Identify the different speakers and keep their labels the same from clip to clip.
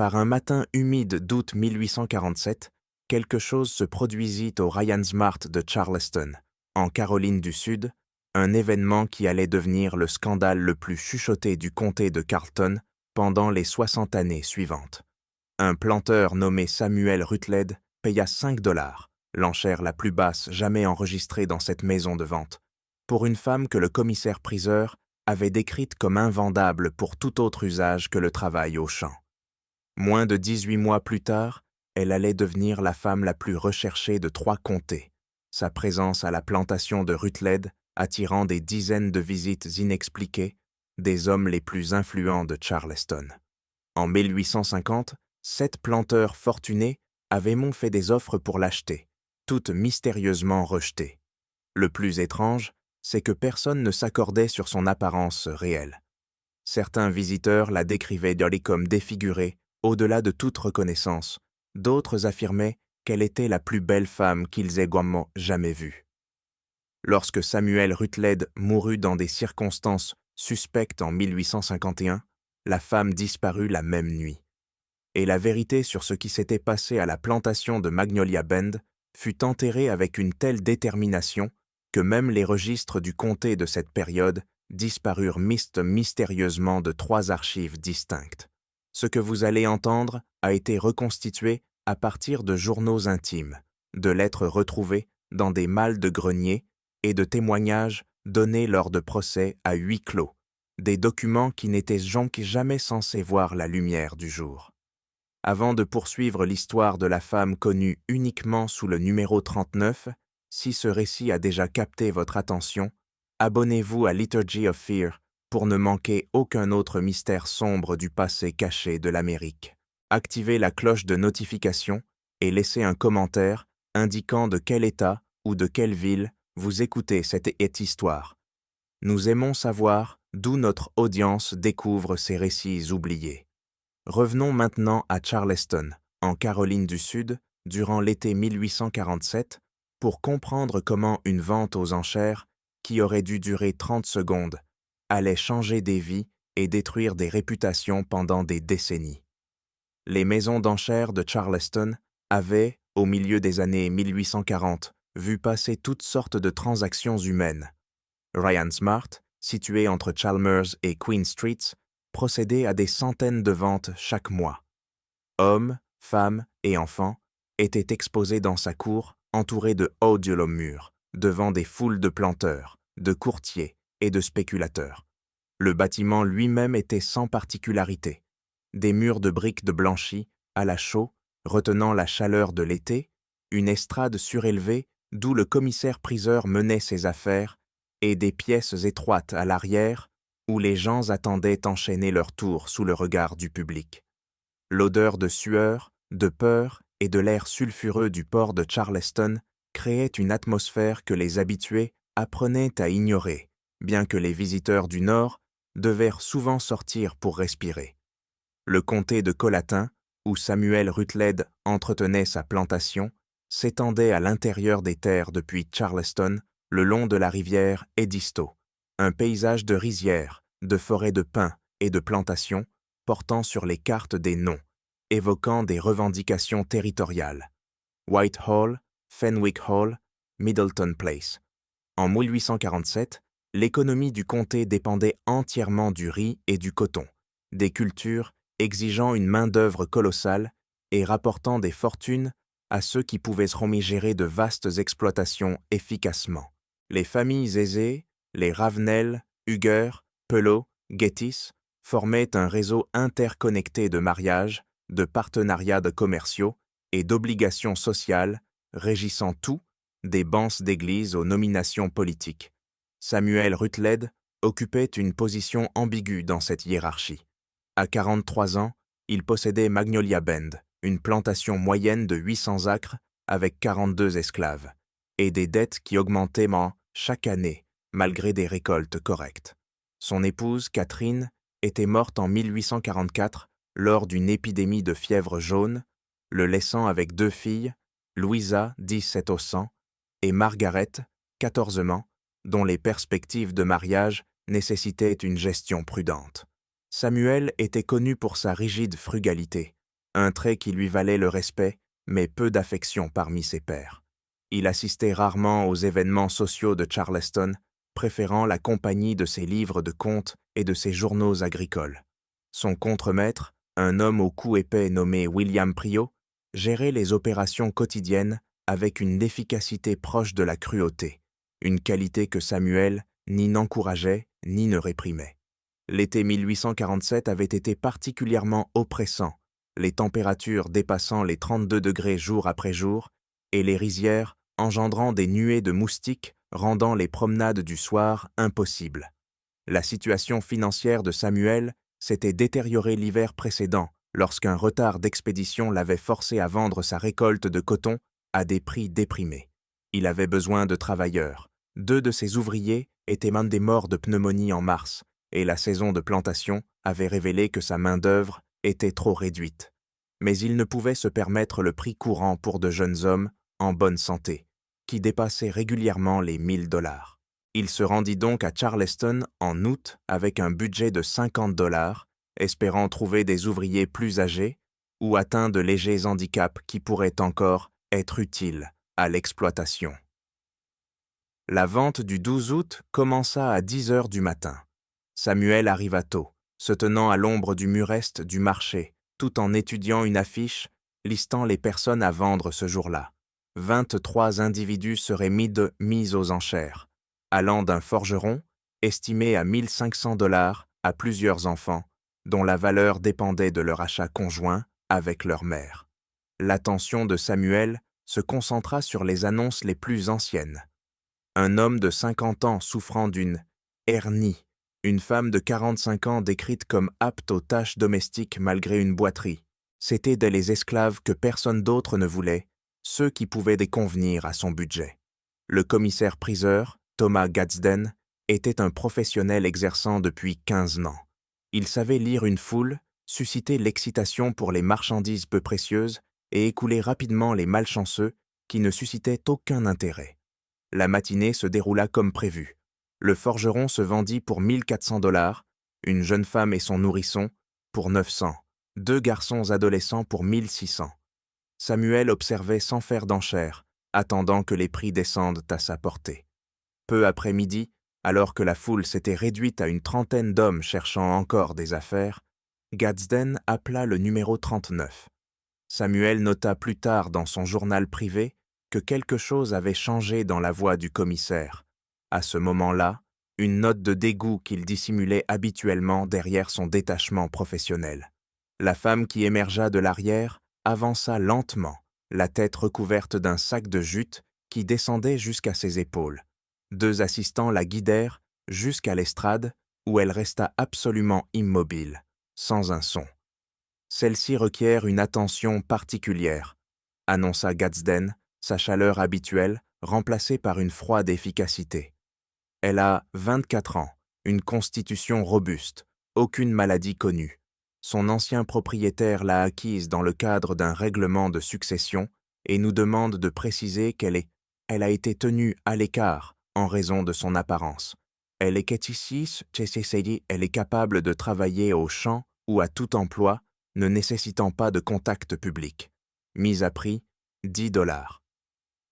Speaker 1: Par un matin humide d'août 1847, quelque chose se produisit au Ryan's Mart de Charleston, en Caroline du Sud, un événement qui allait devenir le scandale le plus chuchoté du comté de Carleton pendant les 60 années suivantes. Un planteur nommé Samuel Rutledge paya 5 $, l'enchère la plus basse jamais enregistrée dans cette maison de vente, pour une femme que le commissaire-priseur avait décrite comme invendable pour tout autre usage que le travail au champ. Moins de 18 mois plus tard, elle allait devenir la femme la plus recherchée de 3 comtés, sa présence à la plantation de Rutledge attirant des dizaines de visites inexpliquées des hommes les plus influents de Charleston. En 1850, 7 planteurs fortunés avaient même fait des offres pour l'acheter, toutes mystérieusement rejetées. Le plus étrange, c'est que personne ne s'accordait sur son apparence réelle. Certains visiteurs la décrivaient comme défigurée, au-delà de toute reconnaissance. D'autres affirmaient qu'elle était la plus belle femme qu'ils aient jamais vue. Lorsque Samuel Rutledge mourut dans des circonstances suspectes en 1851, la femme disparut la même nuit. Et la vérité sur ce qui s'était passé à la plantation de Magnolia Bend fut enterrée avec une telle détermination que même les registres du comté de cette période disparurent mystérieusement de 3 archives distinctes. Ce que vous allez entendre a été reconstitué à partir de journaux intimes, de lettres retrouvées dans des malles de grenier et de témoignages donnés lors de procès à huis clos, des documents qui n'étaient jamais censés voir la lumière du jour. Avant de poursuivre l'histoire de la femme connue uniquement sous le numéro 39, si ce récit a déjà capté votre attention, abonnez-vous à Liturgy of Fear pour ne manquer aucun autre mystère sombre du passé caché de l'Amérique. Activez la cloche de notification et laissez un commentaire indiquant de quel État ou de quelle ville vous écoutez cette histoire. Nous aimons savoir d'où notre audience découvre ces récits oubliés. Revenons maintenant à Charleston, en Caroline du Sud, durant l'été 1847, pour comprendre comment une vente aux enchères, qui aurait dû durer 30 secondes, allait changer des vies et détruire des réputations pendant des décennies. Les maisons d'enchères de Charleston avaient, au milieu des années 1840, vu passer toutes sortes de transactions humaines. Ryan's Mart, situé entre Chalmers et Queen Streets, procédait à des centaines de ventes chaque mois. Hommes, femmes et enfants étaient exposés dans sa cour, entourés de hauts murs, devant des foules de planteurs, de courtiers et de spéculateurs. Le bâtiment lui-même était sans particularité. Des murs de briques de blanchie, à la chaux, retenant la chaleur de l'été, une estrade surélevée d'où le commissaire-priseur menait ses affaires, et des pièces étroites à l'arrière où les gens attendaient enchaîner leur tour sous le regard du public. L'odeur de sueur, de peur et de l'air sulfureux du port de Charleston créait une atmosphère que les habitués apprenaient à ignorer, bien que les visiteurs du Nord devaient souvent sortir pour respirer. Le comté de Colleton, où Samuel Rutledge entretenait sa plantation, s'étendait à l'intérieur des terres depuis Charleston, le long de la rivière Edisto, un paysage de rizières, de forêts de pins et de plantations portant sur les cartes des noms, évoquant des revendications territoriales. Whitehall, Fenwick Hall, Middleton Place. En 1847, l'économie du comté dépendait entièrement du riz et du coton, des cultures exigeant une main-d'œuvre colossale et rapportant des fortunes à ceux qui pouvaient gérer de vastes exploitations efficacement. Les familles aisées, les Ravenel, Huger, Pelot, Gettys, formaient un réseau interconnecté de mariages, de partenariats commerciaux et d'obligations sociales régissant tout, des bancs d'église aux nominations politiques. Samuel Rutledge occupait une position ambiguë dans cette hiérarchie. À 43 ans, il possédait Magnolia Bend, une plantation moyenne de 800 acres avec 42 esclaves, et des dettes qui augmentaient chaque année, malgré des récoltes correctes. Son épouse, Catherine, était morte en 1844 lors d'une épidémie de fièvre jaune, le laissant avec 2 filles, Louisa, 17 au 100, et Margaret, 14 ans, dont les perspectives de mariage nécessitaient une gestion prudente. Samuel était connu pour sa rigide frugalité, un trait qui lui valait le respect, mais peu d'affection parmi ses pairs. Il assistait rarement aux événements sociaux de Charleston, préférant la compagnie de ses livres de contes et de ses journaux agricoles. Son contremaître, un homme au cou épais nommé William Prior, gérait les opérations quotidiennes avec une efficacité proche de la cruauté, une qualité que Samuel ni n'encourageait ni ne réprimait. L'été 1847 avait été particulièrement oppressant, les températures dépassant les 32 degrés jour après jour et les rizières engendrant des nuées de moustiques rendant les promenades du soir impossibles. La situation financière de Samuel s'était détériorée l'hiver précédent lorsqu'un retard d'expédition l'avait forcé à vendre sa récolte de coton à des prix déprimés. Il avait besoin de travailleurs. 2 de ses ouvriers étaient morts de pneumonie en mars, et la saison de plantation avait révélé que sa main-d'œuvre était trop réduite. Mais il ne pouvait se permettre le prix courant pour de jeunes hommes en bonne santé, qui dépassait régulièrement les $1000. Il se rendit donc à Charleston en août avec un budget de $50, espérant trouver des ouvriers plus âgés ou atteints de légers handicaps qui pourraient encore être utiles à l'exploitation. La vente du 12 août commença à 10 heures du matin. Samuel arriva tôt, se tenant à l'ombre du mur est du marché, tout en étudiant une affiche listant les personnes à vendre ce jour-là. 23 individus seraient mis aux enchères, allant d'un forgeron, estimé à $1500, à plusieurs enfants, dont la valeur dépendait de leur achat conjoint avec leur mère. L'attention de Samuel se concentra sur les annonces les plus anciennes. Un homme de 50 ans souffrant d'une hernie, une femme de 45 ans décrite comme apte aux tâches domestiques malgré une boiterie. C'étaient les esclaves que personne d'autre ne voulait, ceux qui pouvaient déconvenir à son budget. Le commissaire-priseur, Thomas Gadsden, était un professionnel exerçant depuis 15 ans. Il savait lire une foule, susciter l'excitation pour les marchandises peu précieuses et écouler rapidement les malchanceux qui ne suscitaient aucun intérêt. La matinée se déroula comme prévu. Le forgeron se vendit pour $1400, une jeune femme et son nourrisson pour 900, 2 garçons adolescents pour 1600. Samuel observait sans faire d'enchères, attendant que les prix descendent à sa portée. Peu après midi, alors que la foule s'était réduite à une trentaine d'hommes cherchant encore des affaires, Gadsden appela le numéro 39. Samuel nota plus tard dans son journal privé que quelque chose avait changé dans la voix du commissaire. À ce moment-là, une note de dégoût qu'il dissimulait habituellement derrière son détachement professionnel. La femme qui émergea de l'arrière avança lentement, la tête recouverte d'un sac de jute qui descendait jusqu'à ses épaules. 2 assistants la guidèrent jusqu'à l'estrade où elle resta absolument immobile, sans un son. Celle-ci requiert une attention particulière, annonça Gadsden, sa chaleur habituelle remplacée par une froide efficacité. Elle a 24 ans, une constitution robuste, aucune maladie connue. Son ancien propriétaire l'a acquise dans le cadre d'un règlement de succession et nous demande de préciser qu'elle a été tenue à l'écart en raison de son apparence. Elle est capable de travailler au champ ou à tout emploi ne nécessitant pas de contact public. Mise à prix, $10.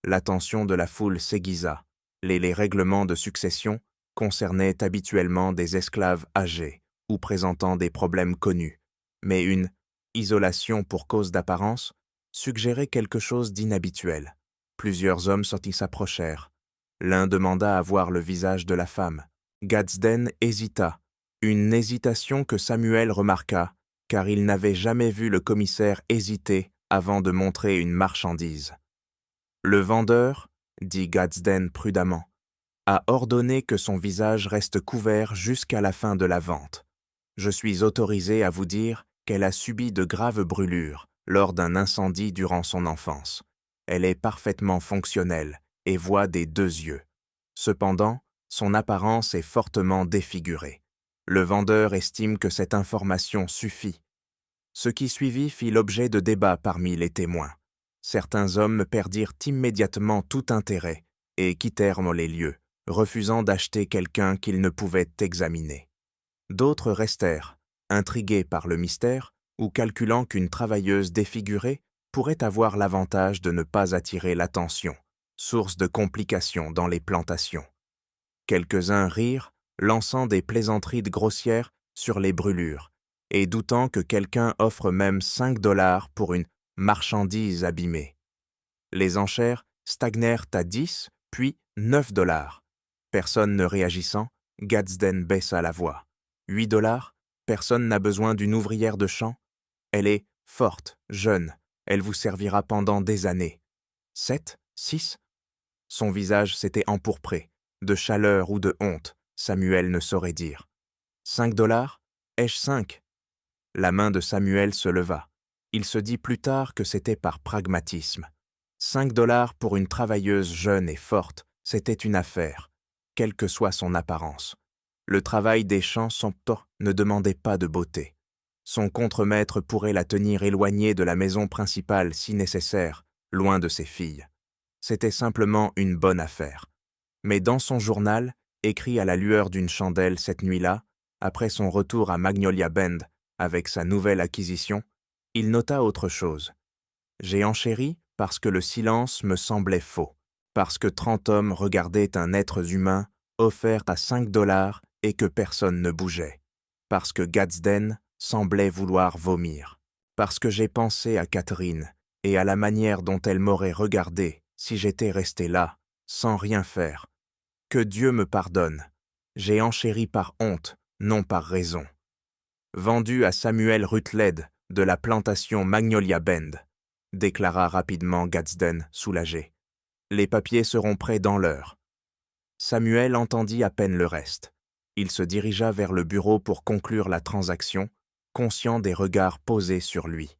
Speaker 1: L'attention de la foule s'aiguisa. Les règlements de succession concernaient habituellement des esclaves âgés ou présentant des problèmes connus, mais une isolation pour cause d'apparence suggérait quelque chose d'inhabituel. Plusieurs hommes s'approchèrent. L'un demanda à voir le visage de la femme. Gadsden hésita, une hésitation que Samuel remarqua, car il n'avait jamais vu le commissaire hésiter avant de montrer une marchandise. Le vendeur, dit Gadsden prudemment, a ordonné que son visage reste couvert jusqu'à la fin de la vente. Je suis autorisé à vous dire qu'elle a subi de graves brûlures lors d'un incendie durant son enfance. Elle est parfaitement fonctionnelle et voit des 2 yeux. Cependant, son apparence est fortement défigurée. Le vendeur estime que cette information suffit. Ce qui suivit fit l'objet de débats parmi les témoins. Certains hommes perdirent immédiatement tout intérêt et quittèrent les lieux, refusant d'acheter quelqu'un qu'ils ne pouvaient examiner. D'autres restèrent, intrigués par le mystère, ou calculant qu'une travailleuse défigurée pourrait avoir l'avantage de ne pas attirer l'attention, source de complications dans les plantations. Quelques-uns rirent, lançant des plaisanteries grossières sur les brûlures, et doutant que quelqu'un offre même 5 $ pour une marchandise abîmée. Les enchères stagnèrent à 10, puis 9 $. Personne ne réagissant, Gadsden baissa la voix. 8 $? Personne n'a besoin d'une ouvrière de champ? Elle est forte, jeune, elle vous servira pendant des années. 7, 6? Son visage s'était empourpré, de chaleur ou de honte, Samuel ne saurait dire. 5 $? Ai-je 5? La main de Samuel se leva. Il se dit plus tard que c'était par pragmatisme. 5 $ pour une travailleuse jeune et forte, c'était une affaire, quelle que soit son apparence. Le travail des champs ne demandait pas de beauté. Son contremaître pourrait la tenir éloignée de la maison principale si nécessaire, loin de ses filles. C'était simplement une bonne affaire. Mais dans son journal, écrit à la lueur d'une chandelle cette nuit-là, après son retour à Magnolia Bend avec sa nouvelle acquisition, il nota autre chose. J'ai enchéri parce que le silence me semblait faux, parce que 30 hommes regardaient un être humain offert à 5 $ et que personne ne bougeait, parce que Gadsden semblait vouloir vomir, parce que j'ai pensé à Catherine et à la manière dont elle m'aurait regardé si j'étais resté là, sans rien faire. Que Dieu me pardonne. J'ai enchéri par honte, non par raison. Vendu à Samuel Rutledge de la plantation Magnolia Bend, déclara rapidement Gadsden, soulagé. Les papiers seront prêts dans l'heure. Samuel entendit à peine le reste. Il se dirigea vers le bureau pour conclure la transaction, conscient des regards posés sur lui.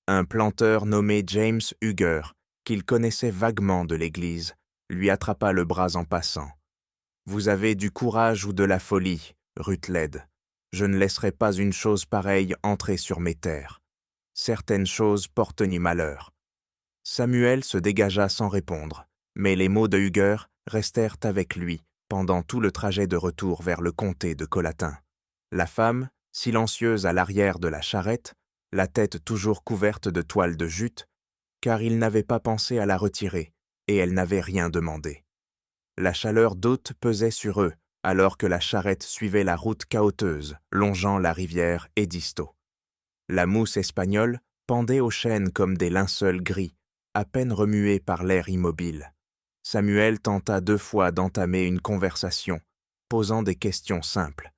Speaker 1: Un planteur nommé James Huger, qu'il connaissait vaguement de l'église, lui attrapa le bras en passant. « Vous avez du courage ou de la folie, Rutledge. Je ne laisserai pas une chose pareille entrer sur mes terres. Certaines choses portent ni malheur. » Samuel se dégagea sans répondre, mais les mots de Huger restèrent avec lui pendant tout le trajet de retour vers le comté de Colatan. La femme, silencieuse à l'arrière de la charrette, la tête toujours couverte de toile de jute, car il n'avait pas pensé à la retirer, et elle n'avait rien demandé. La chaleur d'hôte pesait sur eux, alors que la charrette suivait la route cahoteuse, longeant la rivière Edisto. La mousse espagnole pendait aux chaînes comme des linceuls gris, à peine remués par l'air immobile. Samuel tenta 2 fois d'entamer une conversation, posant des questions simples.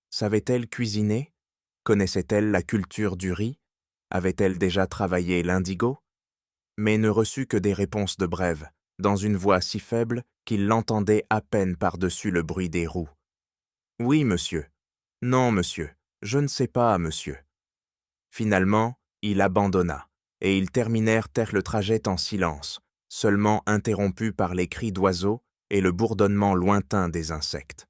Speaker 1: Savait-elle cuisiner? Connaissait-elle la culture du riz? Avait-elle déjà travaillé l'indigo? Mais ne reçut que des réponses de brève, dans une voix si faible qu'il l'entendait à peine par-dessus le bruit des roues. « Oui, monsieur. Non, monsieur. Je ne sais pas, monsieur. » Finalement, il abandonna, et ils terminèrent le trajet en silence, seulement interrompu par les cris d'oiseaux et le bourdonnement lointain des insectes.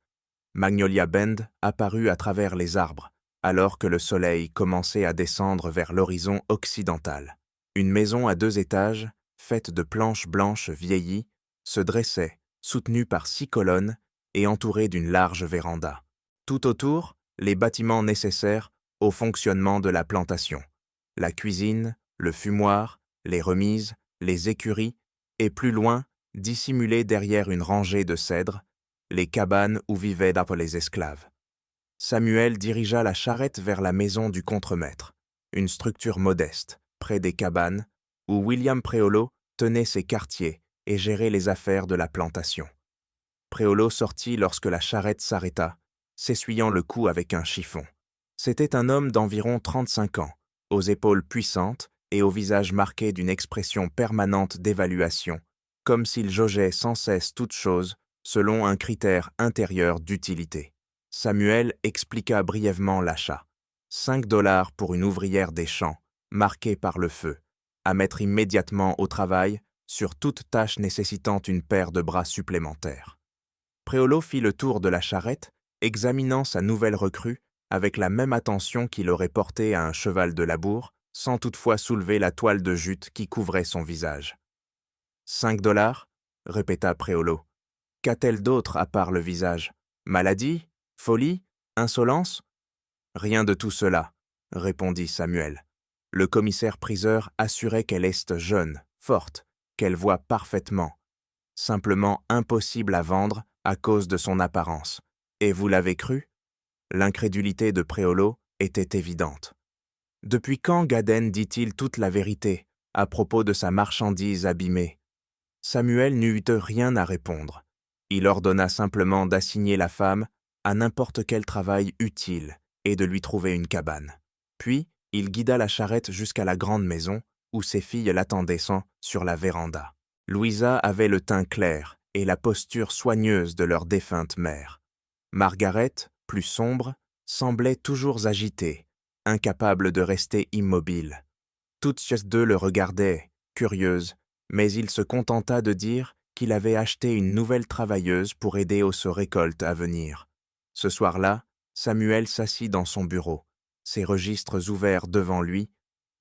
Speaker 1: Magnolia Bend apparut à travers les arbres, alors que le soleil commençait à descendre vers l'horizon occidental. Une maison à 2 étages, faite de planches blanches vieillies, se dressait, soutenue par 6 colonnes et entourée d'une large véranda. Tout autour, les bâtiments nécessaires au fonctionnement de la plantation. La cuisine, le fumoir, les remises, les écuries, et plus loin, dissimulées derrière une rangée de cèdres, les cabanes où vivaient les esclaves. Samuel dirigea la charrette vers la maison du contremaître, une structure modeste, près des cabanes, où William Préolo tenait ses quartiers et gérait les affaires de la plantation. Préolo sortit lorsque la charrette s'arrêta, s'essuyant le cou avec un chiffon. C'était un homme d'environ 35 ans, aux épaules puissantes et au visage marqué d'une expression permanente d'évaluation, comme s'il jaugeait sans cesse toute chose selon un critère intérieur d'utilité. Samuel expliqua brièvement l'achat. 5 $ pour une ouvrière des champs, marquée par le feu, à mettre immédiatement au travail sur toute tâche nécessitant une paire de bras supplémentaires. Préolo fit le tour de la charrette, examinant sa nouvelle recrue avec la même attention qu'il aurait portée à un cheval de labour, sans toutefois soulever la toile de jute qui couvrait son visage. « 5 $? Répéta Préolo. Qu'a-t-elle d'autre à part le visage? Maladie? Folie? Insolence? Rien de tout cela. répondit Samuel. Le commissaire-priseur assurait qu'elle est jeune, forte, qu'elle voit parfaitement. Simplement impossible à vendre à cause de son apparence. Et vous l'avez cru? L'incrédulité de Préolo était évidente. Depuis quand Gaden dit-il toute la vérité à propos de sa marchandise abîmée? Samuel n'eut rien à répondre. Il ordonna simplement d'assigner la femme à n'importe quel travail utile et de lui trouver une cabane. Puis, il guida la charrette jusqu'à la grande maison où ses filles l'attendaient sur la véranda. Louisa avait le teint clair et la posture soigneuse de leur défunte mère. Margaret, plus sombre, semblait toujours agitée, incapable de rester immobile. Toutes deux le regardaient, curieuses, mais il se contenta de dire qu'il avait acheté une nouvelle travailleuse pour aider aux récoltes à venir. Ce soir-là, Samuel s'assit dans son bureau, ses registres ouverts devant lui,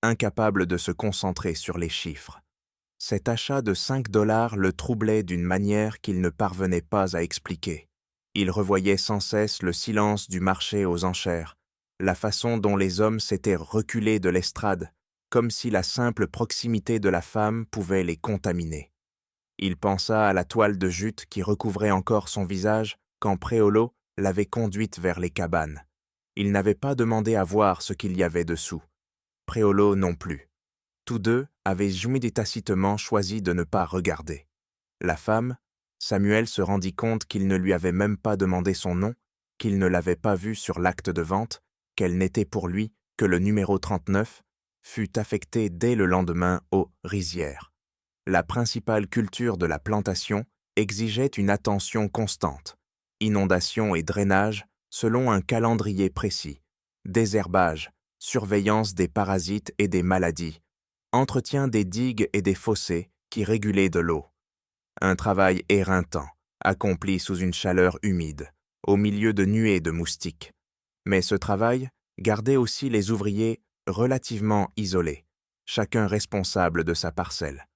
Speaker 1: incapable de se concentrer sur les chiffres. Cet achat de 5 $ le troublait d'une manière qu'il ne parvenait pas à expliquer. Il revoyait sans cesse le silence du marché aux enchères, la façon dont les hommes s'étaient reculés de l'estrade, comme si la simple proximité de la femme pouvait les contaminer. Il pensa à la toile de jute qui recouvrait encore son visage quand Préolo l'avait conduite vers les cabanes. Il n'avait pas demandé à voir ce qu'il y avait dessous. Préolo non plus. Tous deux avaient tacitement choisi de ne pas regarder. La femme, Samuel se rendit compte qu'il ne lui avait même pas demandé son nom, qu'il ne l'avait pas vue sur l'acte de vente, qu'elle n'était pour lui que le numéro 39, fut affectée dès le lendemain aux rizières. La principale culture de la plantation exigeait une attention constante, inondation et drainage selon un calendrier précis, désherbage, surveillance des parasites et des maladies, entretien des digues et des fossés qui régulaient de l'eau. Un travail éreintant, accompli sous une chaleur humide, au milieu de nuées de moustiques. Mais ce travail gardait aussi les ouvriers relativement isolés, chacun responsable de sa parcelle.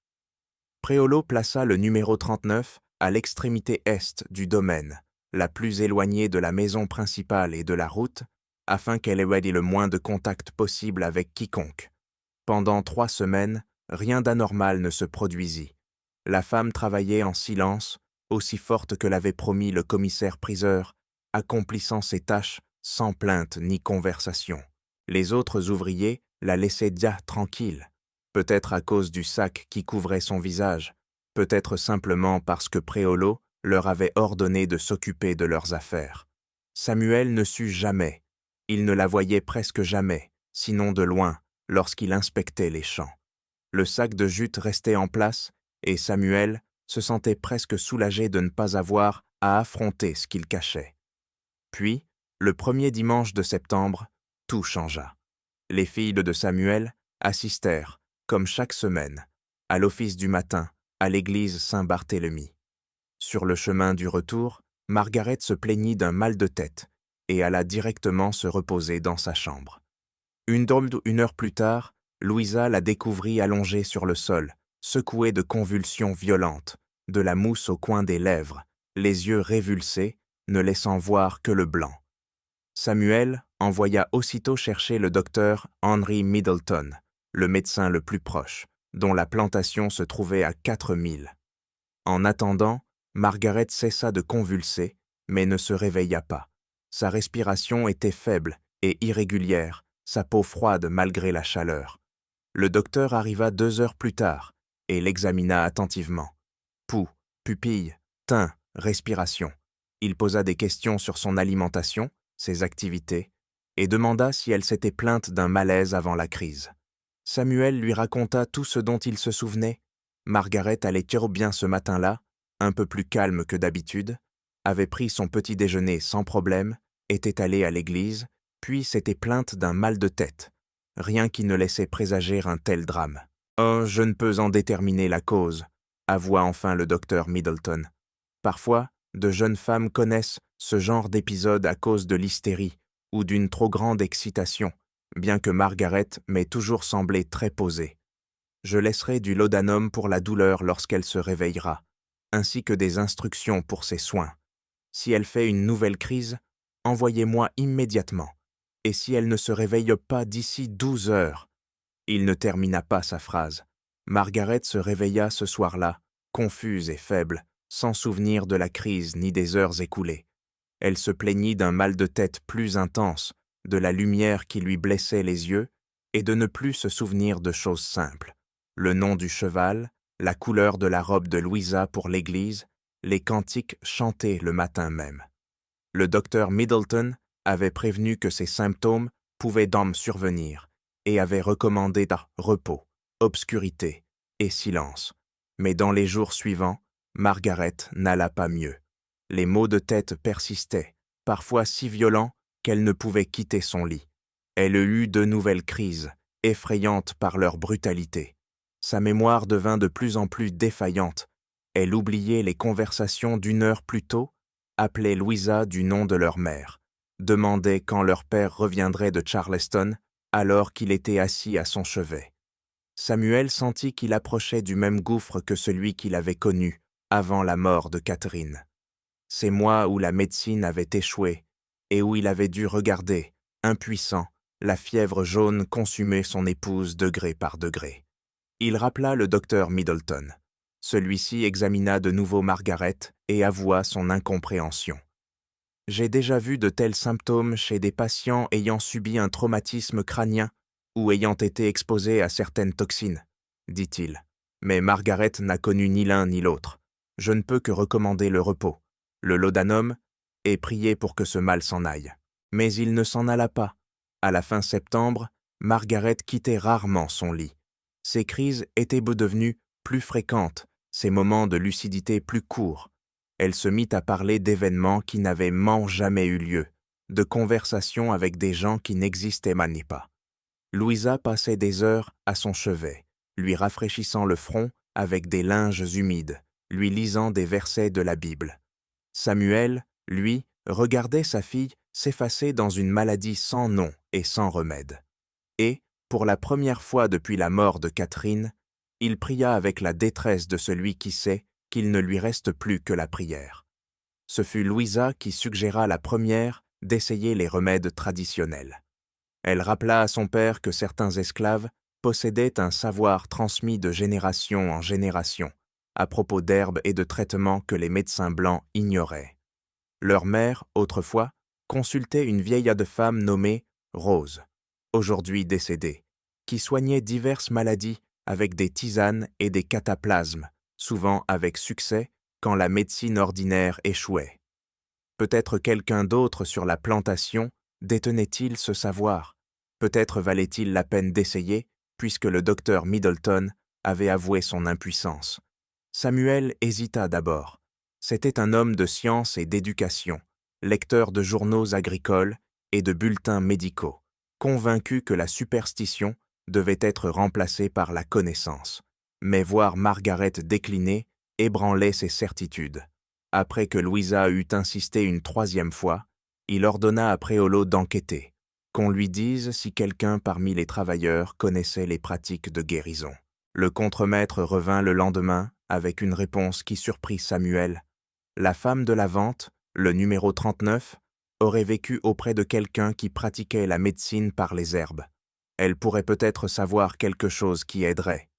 Speaker 1: Préolo plaça le numéro 39 à l'extrémité est du domaine, la plus éloignée de la maison principale et de la route, afin qu'elle ait le moins de contact possible avec quiconque. Pendant 3 semaines, rien d'anormal ne se produisit. La femme travaillait en silence, aussi forte que l'avait promis le commissaire-priseur, accomplissant ses tâches sans plainte ni conversation. Les autres ouvriers la laissaient tranquille, peut-être à cause du sac qui couvrait son visage, peut-être simplement parce que Préolo leur avait ordonné de s'occuper de leurs affaires. Samuel ne sut jamais, il ne la voyait presque jamais, sinon de loin, lorsqu'il inspectait les champs. Le sac de jute restait en place et Samuel se sentait presque soulagé de ne pas avoir à affronter ce qu'il cachait. Puis, le premier dimanche de septembre, tout changea. Les filles de Samuel assistèrent, comme chaque semaine, à l'office du matin, à l'église Saint-Barthélemy. Sur le chemin du retour, Margaret se plaignit d'un mal de tête et alla directement se reposer dans sa chambre. Une heure plus tard, Louisa la découvrit allongée sur le sol, secouée de convulsions violentes, de la mousse au coin des lèvres, les yeux révulsés, ne laissant voir que le blanc. Samuel envoya aussitôt chercher le docteur Henry Middleton, le médecin le plus proche, dont la plantation se trouvait à 4 milles. En attendant, Margaret cessa de convulser, mais ne se réveilla pas. Sa respiration était faible et irrégulière, sa peau froide malgré la chaleur. Le docteur arriva 2 heures plus tard et l'examina attentivement. Pouls, pupilles, teint, respiration. Il posa des questions sur son alimentation, ses activités, et demanda si elle s'était plainte d'un malaise avant la crise. Samuel lui raconta tout ce dont il se souvenait. Margaret allait bien ce matin-là, un peu plus calme que d'habitude, avait pris son petit déjeuner sans problème, était allée à l'église, puis s'était plainte d'un mal de tête, rien qui ne laissait présager un tel drame. « Oh, je ne peux en déterminer la cause », avoua enfin le docteur Middleton. Parfois, de jeunes femmes connaissent ce genre d'épisode à cause de l'hystérie ou d'une trop grande excitation, bien que Margaret m'ait toujours semblé très posée. Je laisserai du laudanum pour la douleur lorsqu'elle se réveillera, ainsi que des instructions pour ses soins. Si elle fait une nouvelle crise, envoyez-moi immédiatement. Et si elle ne se réveille pas d'ici 12 heures ?» Il ne termina pas sa phrase. Margaret se réveilla ce soir-là, confuse et faible, sans souvenir de la crise ni des heures écoulées. Elle se plaignit d'un mal de tête plus intense, de la lumière qui lui blessait les yeux, et de ne plus se souvenir de choses simples. Le nom du cheval, la couleur de la robe de Louisa pour l'église, les cantiques chantés le matin même. Le docteur Middleton avait prévenu que ces symptômes pouvaient donc survenir et avait recommandé repos, obscurité et silence. Mais dans les jours suivants, Margaret n'alla pas mieux. Les maux de tête persistaient, parfois si violents qu'elle ne pouvait quitter son lit. Elle eut de nouvelles crises, effrayantes par leur brutalité. Sa mémoire devint de plus en plus défaillante. Elle oubliait les conversations d'1 heure plus tôt, appelait Louisa du nom de leur mère, demandait quand leur père reviendrait de Charleston alors qu'il était assis à son chevet. Samuel sentit qu'il approchait du même gouffre que celui qu'il avait connu avant la mort de Catherine. Ces mois où la médecine avait échoué et où il avait dû regarder, impuissant, la fièvre jaune consumer son épouse degré par degré. Il rappela le docteur Middleton. Celui-ci examina de nouveau Margaret et avoua son incompréhension. « J'ai déjà vu de tels symptômes chez des patients ayant subi un traumatisme crânien ou ayant été exposés à certaines toxines, dit-il. Mais Margaret n'a connu ni l'un ni l'autre. Je ne peux que recommander le repos, le laudanum, et prier pour que ce mal s'en aille. » Mais il ne s'en alla pas. À la fin septembre, Margaret quittait rarement son lit. Ses crises étaient devenues plus fréquentes, ses moments de lucidité plus courts. Elle se mit à parler d'événements qui n'avaient jamais eu lieu, de conversations avec des gens qui n'existaient pas. Louisa passait des heures à son chevet, lui rafraîchissant le front avec des linges humides, lui lisant des versets de la Bible. Samuel, lui, regardait sa fille s'effacer dans une maladie sans nom et sans remède. Et, pour la première fois depuis la mort de Catherine, il pria avec la détresse de celui qui sait qu'il ne lui reste plus que la prière. Ce fut Louisa qui suggéra la première d'essayer les remèdes traditionnels. Elle rappela à son père que certains esclaves possédaient un savoir transmis de génération en génération à propos d'herbes et de traitements que les médecins blancs ignoraient. Leur mère, autrefois, consultait une vieillarde femme nommée Rose, aujourd'hui décédée, qui soignait diverses maladies avec des tisanes et des cataplasmes, souvent avec succès quand la médecine ordinaire échouait. Peut-être quelqu'un d'autre sur la plantation détenait-il ce savoir. Peut-être valait-il la peine d'essayer, puisque le docteur Middleton avait avoué son impuissance. Samuel hésita d'abord. C'était un homme de science et d'éducation, lecteur de journaux agricoles et de bulletins médicaux, convaincu que la superstition devait être remplacée par la connaissance. Mais voir Margaret décliner ébranlait ses certitudes. Après que Louisa eut insisté une 3e fois, il ordonna à Préolo d'enquêter, qu'on lui dise si quelqu'un parmi les travailleurs connaissait les pratiques de guérison. Le contremaître revint le lendemain avec une réponse qui surprit Samuel. La femme de la vente, le numéro 39, aurait vécu auprès de quelqu'un qui pratiquait la médecine par les herbes. Elle pourrait peut-être savoir quelque chose qui aiderait.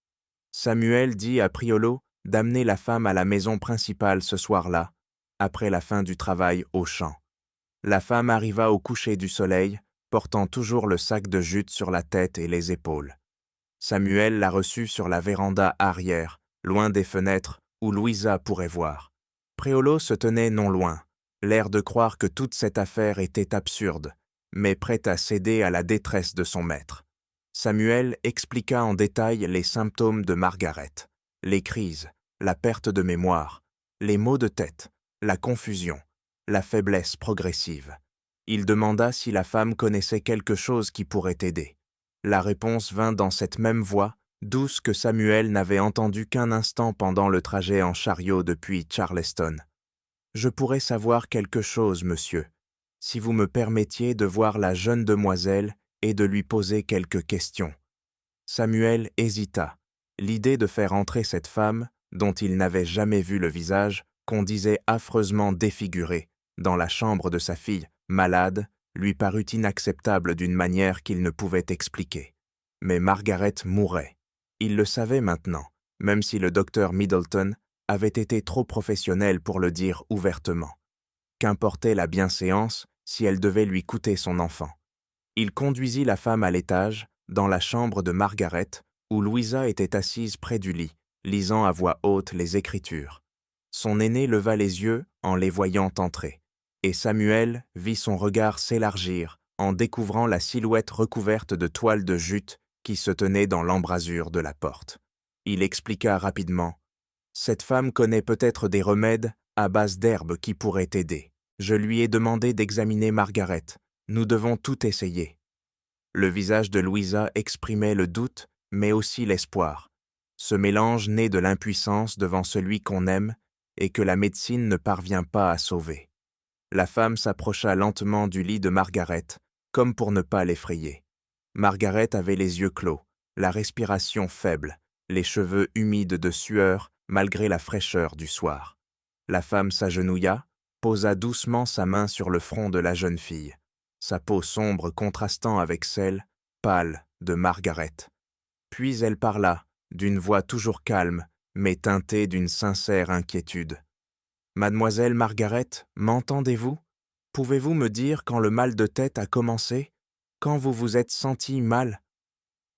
Speaker 1: Samuel dit à Priolo d'amener la femme à la maison principale ce soir-là, après la fin du travail au champ. La femme arriva au coucher du soleil, portant toujours le sac de jute sur la tête et les épaules. Samuel la reçut sur la véranda arrière, loin des fenêtres, où Louisa pourrait voir. Préolo se tenait non loin, l'air de croire que toute cette affaire était absurde, mais prêt à céder à la détresse de son maître. Samuel expliqua en détail les symptômes de Margaret, les crises, la perte de mémoire, les maux de tête, la confusion, la faiblesse progressive. Il demanda si la femme connaissait quelque chose qui pourrait aider. La réponse vint dans cette même voix, douce que Samuel n'avait entendue qu'un instant pendant le trajet en chariot depuis Charleston. « Je pourrais savoir quelque chose, monsieur, si vous me permettiez de voir la jeune demoiselle et de lui poser quelques questions. » Samuel hésita. L'idée de faire entrer cette femme, dont il n'avait jamais vu le visage, qu'on disait affreusement défiguré, dans la chambre de sa fille, malade, lui parut inacceptable d'une manière qu'il ne pouvait expliquer. Mais Margaret mourait. Il le savait maintenant, même si le docteur Middleton avait été trop professionnel pour le dire ouvertement. Qu'importait la bienséance si elle devait lui coûter son enfant? Il conduisit la femme à l'étage, dans la chambre de Margaret, où Louisa était assise près du lit, lisant à voix haute les Écritures. Son aîné leva les yeux en les voyant entrer, et Samuel vit son regard s'élargir en découvrant la silhouette recouverte de toile de jute qui se tenait dans l'embrasure de la porte. Il expliqua rapidement « Cette femme connaît peut-être des remèdes à base d'herbes qui pourraient t'aider. Je lui ai demandé d'examiner Margaret. Nous devons tout essayer. » Le visage de Louisa exprimait le doute, mais aussi l'espoir. Ce mélange né de l'impuissance devant celui qu'on aime et que la médecine ne parvient pas à sauver. La femme s'approcha lentement du lit de Margaret, comme pour ne pas l'effrayer. Margaret avait les yeux clos, la respiration faible, les cheveux humides de sueur malgré la fraîcheur du soir. La femme s'agenouilla, posa doucement sa main sur le front de la jeune fille, sa peau sombre contrastant avec celle, pâle, de Margaret. Puis elle parla, d'une voix toujours calme, mais teintée d'une sincère inquiétude. « Mademoiselle Margaret, m'entendez-vous? Pouvez-vous me dire quand le mal de tête a commencé? Quand vous vous êtes sentie mal ?»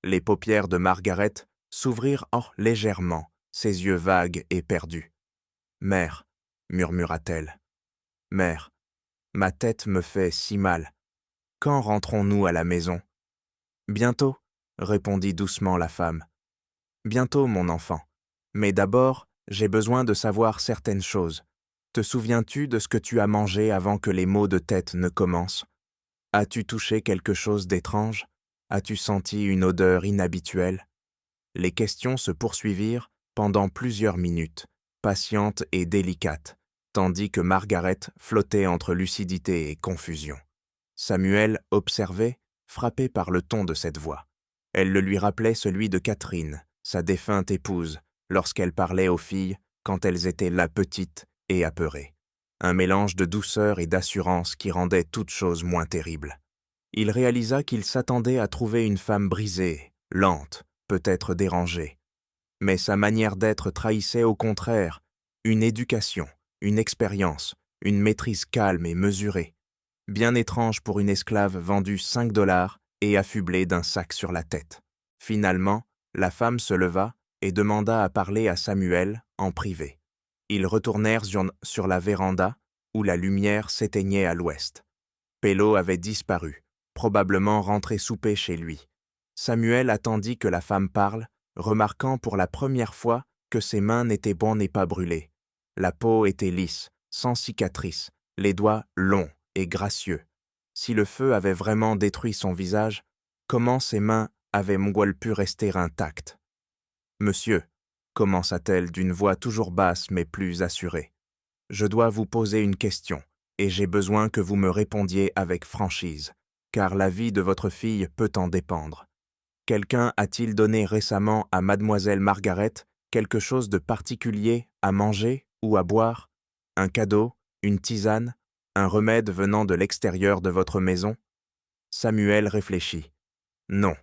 Speaker 1: Les paupières de Margaret s'ouvrirent légèrement, ses yeux vagues et perdus. « Mère, » murmura-t-elle. « Mère, ma tête me fait si mal. Quand rentrons-nous à la maison? » « Bientôt, » répondit doucement la femme. « Bientôt, mon enfant. Mais d'abord, j'ai besoin de savoir certaines choses. Te souviens-tu de ce que tu as mangé avant que les maux de tête ne commencent? As-tu touché quelque chose d'étrange? As-tu senti une odeur inhabituelle? » Les questions se poursuivirent pendant plusieurs minutes, patientes et délicates, tandis que Margaret flottait entre lucidité et confusion. Samuel observait, frappé par le ton de cette voix. Elle le lui rappelait celui de Catherine, sa défunte épouse, lorsqu'elle parlait aux filles quand elles étaient là petites et apeurées. Un mélange de douceur et d'assurance qui rendait toute chose moins terrible. Il réalisa qu'il s'attendait à trouver une femme brisée, lente, peut-être dérangée. Mais sa manière d'être trahissait au contraire une éducation, une expérience, une maîtrise calme et mesurée, bien étrange pour une esclave vendue 5 $ et affublée d'un sac sur la tête. Finalement, la femme se leva et demanda à parler à Samuel en privé. Ils retournèrent sur la véranda où la lumière s'éteignait à l'ouest. Pello avait disparu, probablement rentré souper chez lui. Samuel attendit que la femme parle, remarquant pour la première fois que ses mains n'étaient pas brûlées. La peau était lisse, sans cicatrice, les doigts longs et gracieux. Si le feu avait vraiment détruit son visage, comment ses mains avaient-elles pu rester intactes? « Monsieur, » commença-t-elle d'une voix toujours basse mais plus assurée, « je dois vous poser une question, et j'ai besoin que vous me répondiez avec franchise, car la vie de votre fille peut en dépendre. Quelqu'un a-t-il donné récemment à mademoiselle Margaret quelque chose de particulier à manger ou à boire? Un cadeau, une tisane, un remède venant de l'extérieur de votre maison? » Samuel réfléchit. « Non,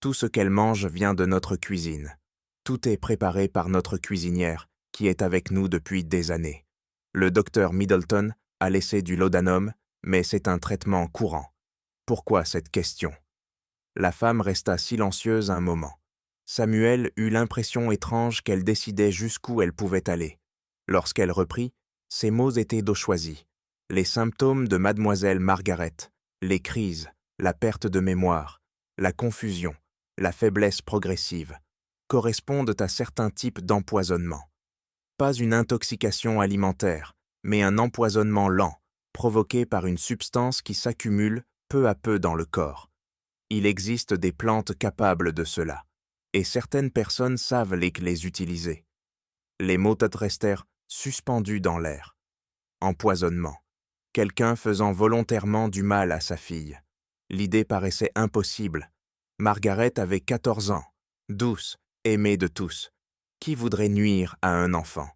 Speaker 1: tout ce qu'elle mange vient de notre cuisine. Tout est préparé par notre cuisinière, qui est avec nous depuis des années. Le docteur Middleton a laissé du laudanum, mais c'est un traitement courant. Pourquoi cette question? » La femme resta silencieuse un moment. Samuel eut l'impression étrange qu'elle décidait jusqu'où elle pouvait aller. Lorsqu'elle reprit, ses mots étaient d'eau choisie. Les symptômes de mademoiselle Margaret, les crises, la perte de mémoire, la confusion, la faiblesse progressive, correspondent à certains types d'empoisonnement. Pas une intoxication alimentaire, mais un empoisonnement lent, provoqué par une substance qui s'accumule peu à peu dans le corps. Il existe des plantes capables de cela, et certaines personnes savent les utiliser. Les mots restèrent suspendus dans l'air. Empoisonnement. Quelqu'un faisant volontairement du mal à sa fille. L'idée paraissait impossible. Margaret avait 14 ans, douce, aimée de tous. Qui voudrait nuire à un enfant?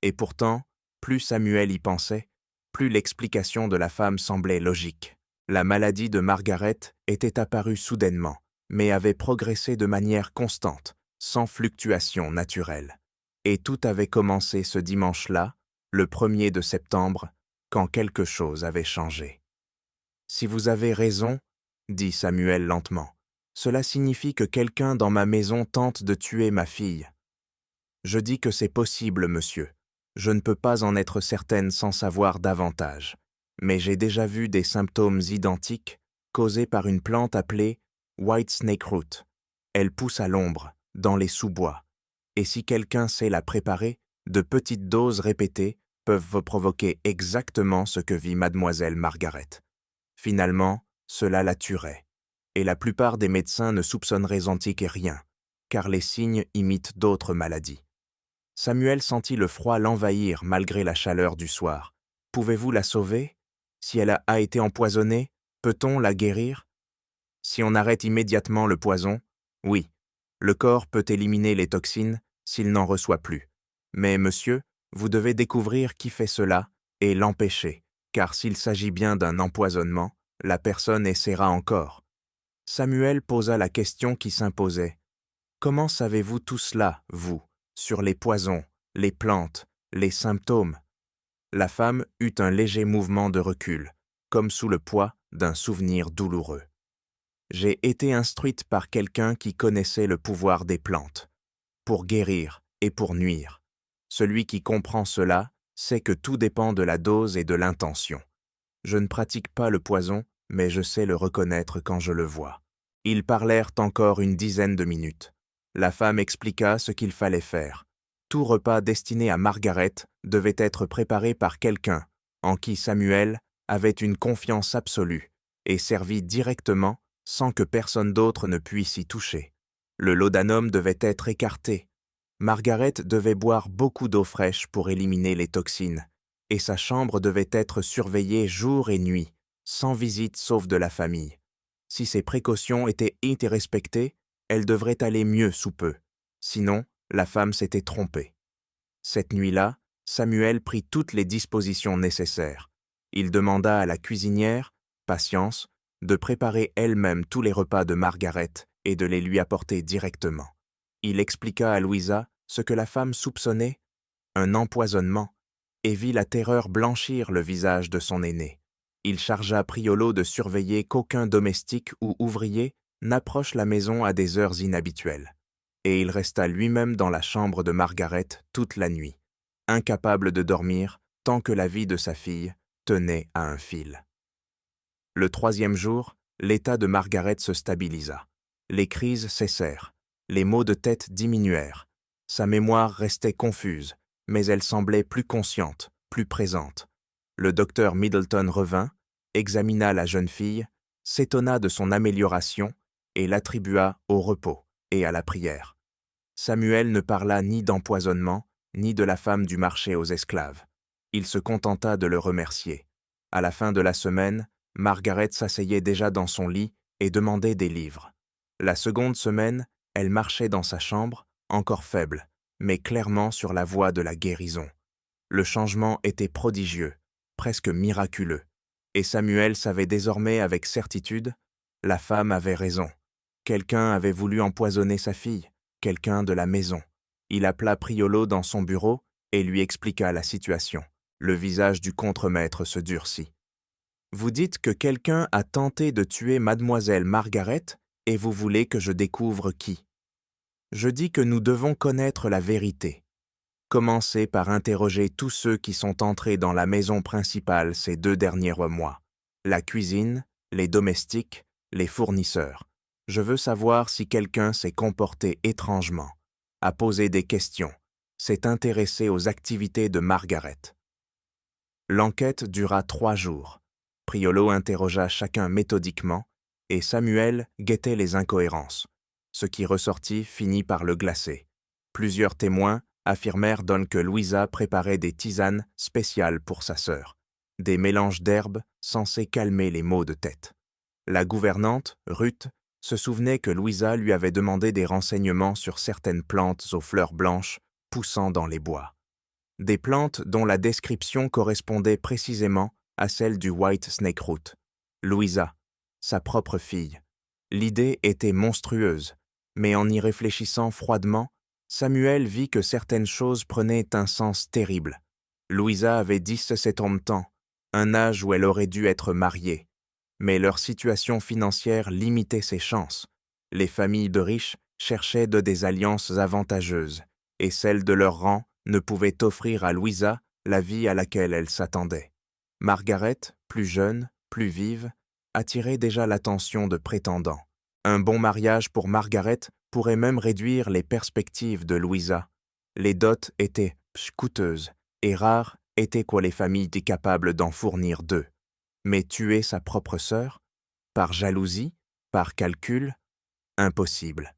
Speaker 1: Et pourtant, plus Samuel y pensait, plus l'explication de la femme semblait logique. La maladie de Margaret était apparue soudainement, mais avait progressé de manière constante, sans fluctuation naturelle. Et tout avait commencé ce dimanche-là, le 1er de septembre, quand quelque chose avait changé. « Si vous avez raison, » dit Samuel lentement, « cela signifie que quelqu'un dans ma maison tente de tuer ma fille. » « Je dis que c'est possible, monsieur. Je ne peux pas en être certaine sans savoir davantage. Mais j'ai déjà vu des symptômes identiques causés par une plante appelée White Snake Root. Elle pousse à l'ombre, dans les sous-bois. Et si quelqu'un sait la préparer, de petites doses répétées peuvent vous provoquer exactement ce que vit mademoiselle Margaret. Finalement, cela la tuerait. Et la plupart des médecins ne soupçonneraient antique rien, car les signes imitent d'autres maladies. Samuel sentit le froid l'envahir malgré la chaleur du soir. « Pouvez-vous la sauver? Si elle a été empoisonnée, peut-on la guérir? » Si on arrête immédiatement le poison, oui, le corps peut éliminer les toxines s'il n'en reçoit plus. Mais monsieur, vous devez découvrir qui fait cela et l'empêcher, car s'il s'agit bien d'un empoisonnement, la personne essaiera encore. Samuel posa la question qui s'imposait. « Comment savez-vous tout cela, vous, sur les poisons, les plantes, les symptômes ?» La femme eut un léger mouvement de recul, comme sous le poids d'un souvenir douloureux. « J'ai été instruite par quelqu'un qui connaissait le pouvoir des plantes, pour guérir et pour nuire. Celui qui comprend cela sait que tout dépend de la dose et de l'intention. Je ne pratique pas le poison, mais je sais le reconnaître quand je le vois. » Ils parlèrent encore une dizaine de minutes. La femme expliqua ce qu'il fallait faire. Tout repas destiné à Margaret devait être préparé par quelqu'un en qui Samuel avait une confiance absolue et servi directement sans que personne d'autre ne puisse y toucher. Le laudanum devait être écarté. Margaret devait boire beaucoup d'eau fraîche pour éliminer les toxines, et sa chambre devait être surveillée jour et nuit, sans visite sauf de la famille. Si ces précautions étaient respectées, elle devrait aller mieux sous peu. Sinon, la femme s'était trompée. Cette nuit-là, Samuel prit toutes les dispositions nécessaires. Il demanda à la cuisinière, Patience, de préparer elle-même tous les repas de Margaret et de les lui apporter directement. Il expliqua à Louisa ce que la femme soupçonnait, un empoisonnement, et vit la terreur blanchir le visage de son aîné. Il chargea Priolo de surveiller qu'aucun domestique ou ouvrier n'approche la maison à des heures inhabituelles. Et il resta lui-même dans la chambre de Margaret toute la nuit, incapable de dormir tant que la vie de sa fille tenait à un fil. Le 3e jour, l'état de Margaret se stabilisa. Les crises cessèrent, les maux de tête diminuèrent. Sa mémoire restait confuse, mais elle semblait plus consciente, plus présente. Le docteur Middleton revint, examina la jeune fille, s'étonna de son amélioration et l'attribua au repos et à la prière. Samuel ne parla ni d'empoisonnement, ni de la femme du marché aux esclaves. Il se contenta de le remercier. À la fin de la semaine, Margaret s'asseyait déjà dans son lit et demandait des livres. La seconde semaine, elle marchait dans sa chambre, encore faible, mais clairement sur la voie de la guérison. Le changement était prodigieux, presque miraculeux, et Samuel savait désormais avec certitude, la femme avait raison. Quelqu'un avait voulu empoisonner sa fille, quelqu'un de la maison. Il appela Priolo dans son bureau et lui expliqua la situation. Le visage du contremaître se durcit. « Vous dites que quelqu'un a tenté de tuer mademoiselle Margaret et vous voulez que je découvre qui? Je dis que nous devons connaître la vérité. Commencez par interroger tous ceux qui sont entrés dans la maison principale ces 2 derniers mois. La cuisine, les domestiques, les fournisseurs. Je veux savoir si quelqu'un s'est comporté étrangement, a posé des questions, s'est intéressé aux activités de Margaret. » L'enquête dura 3 jours. Priolo interrogea chacun méthodiquement et Samuel guettait les incohérences. Ce qui ressortit finit par le glacer. Plusieurs témoins affirmèrent donc que Louisa préparait des tisanes spéciales pour sa sœur, des mélanges d'herbes censés calmer les maux de tête. La gouvernante, Ruth, se souvenait que Louisa lui avait demandé des renseignements sur certaines plantes aux fleurs blanches poussant dans les bois. Des plantes dont la description correspondait précisément à celle du White Snake Root. Louisa, sa propre fille. L'idée était monstrueuse, mais en y réfléchissant froidement, Samuel vit que certaines choses prenaient un sens terrible. Louisa avait 17 ans, un âge où elle aurait dû être mariée. Mais leur situation financière limitait ses chances. Les familles de riches cherchaient des alliances avantageuses, et celles de leur rang ne pouvaient offrir à Louisa la vie à laquelle elle s'attendait. Margaret, plus jeune, plus vive, attirait déjà l'attention de prétendants. Un bon mariage pour Margaret pourrait même réduire les perspectives de Louisa. Les dots étaient coûteuses, et rares étaient quoi les familles capables d'en fournir deux. Mais tuer sa propre sœur? Par jalousie? Par calcul? Impossible.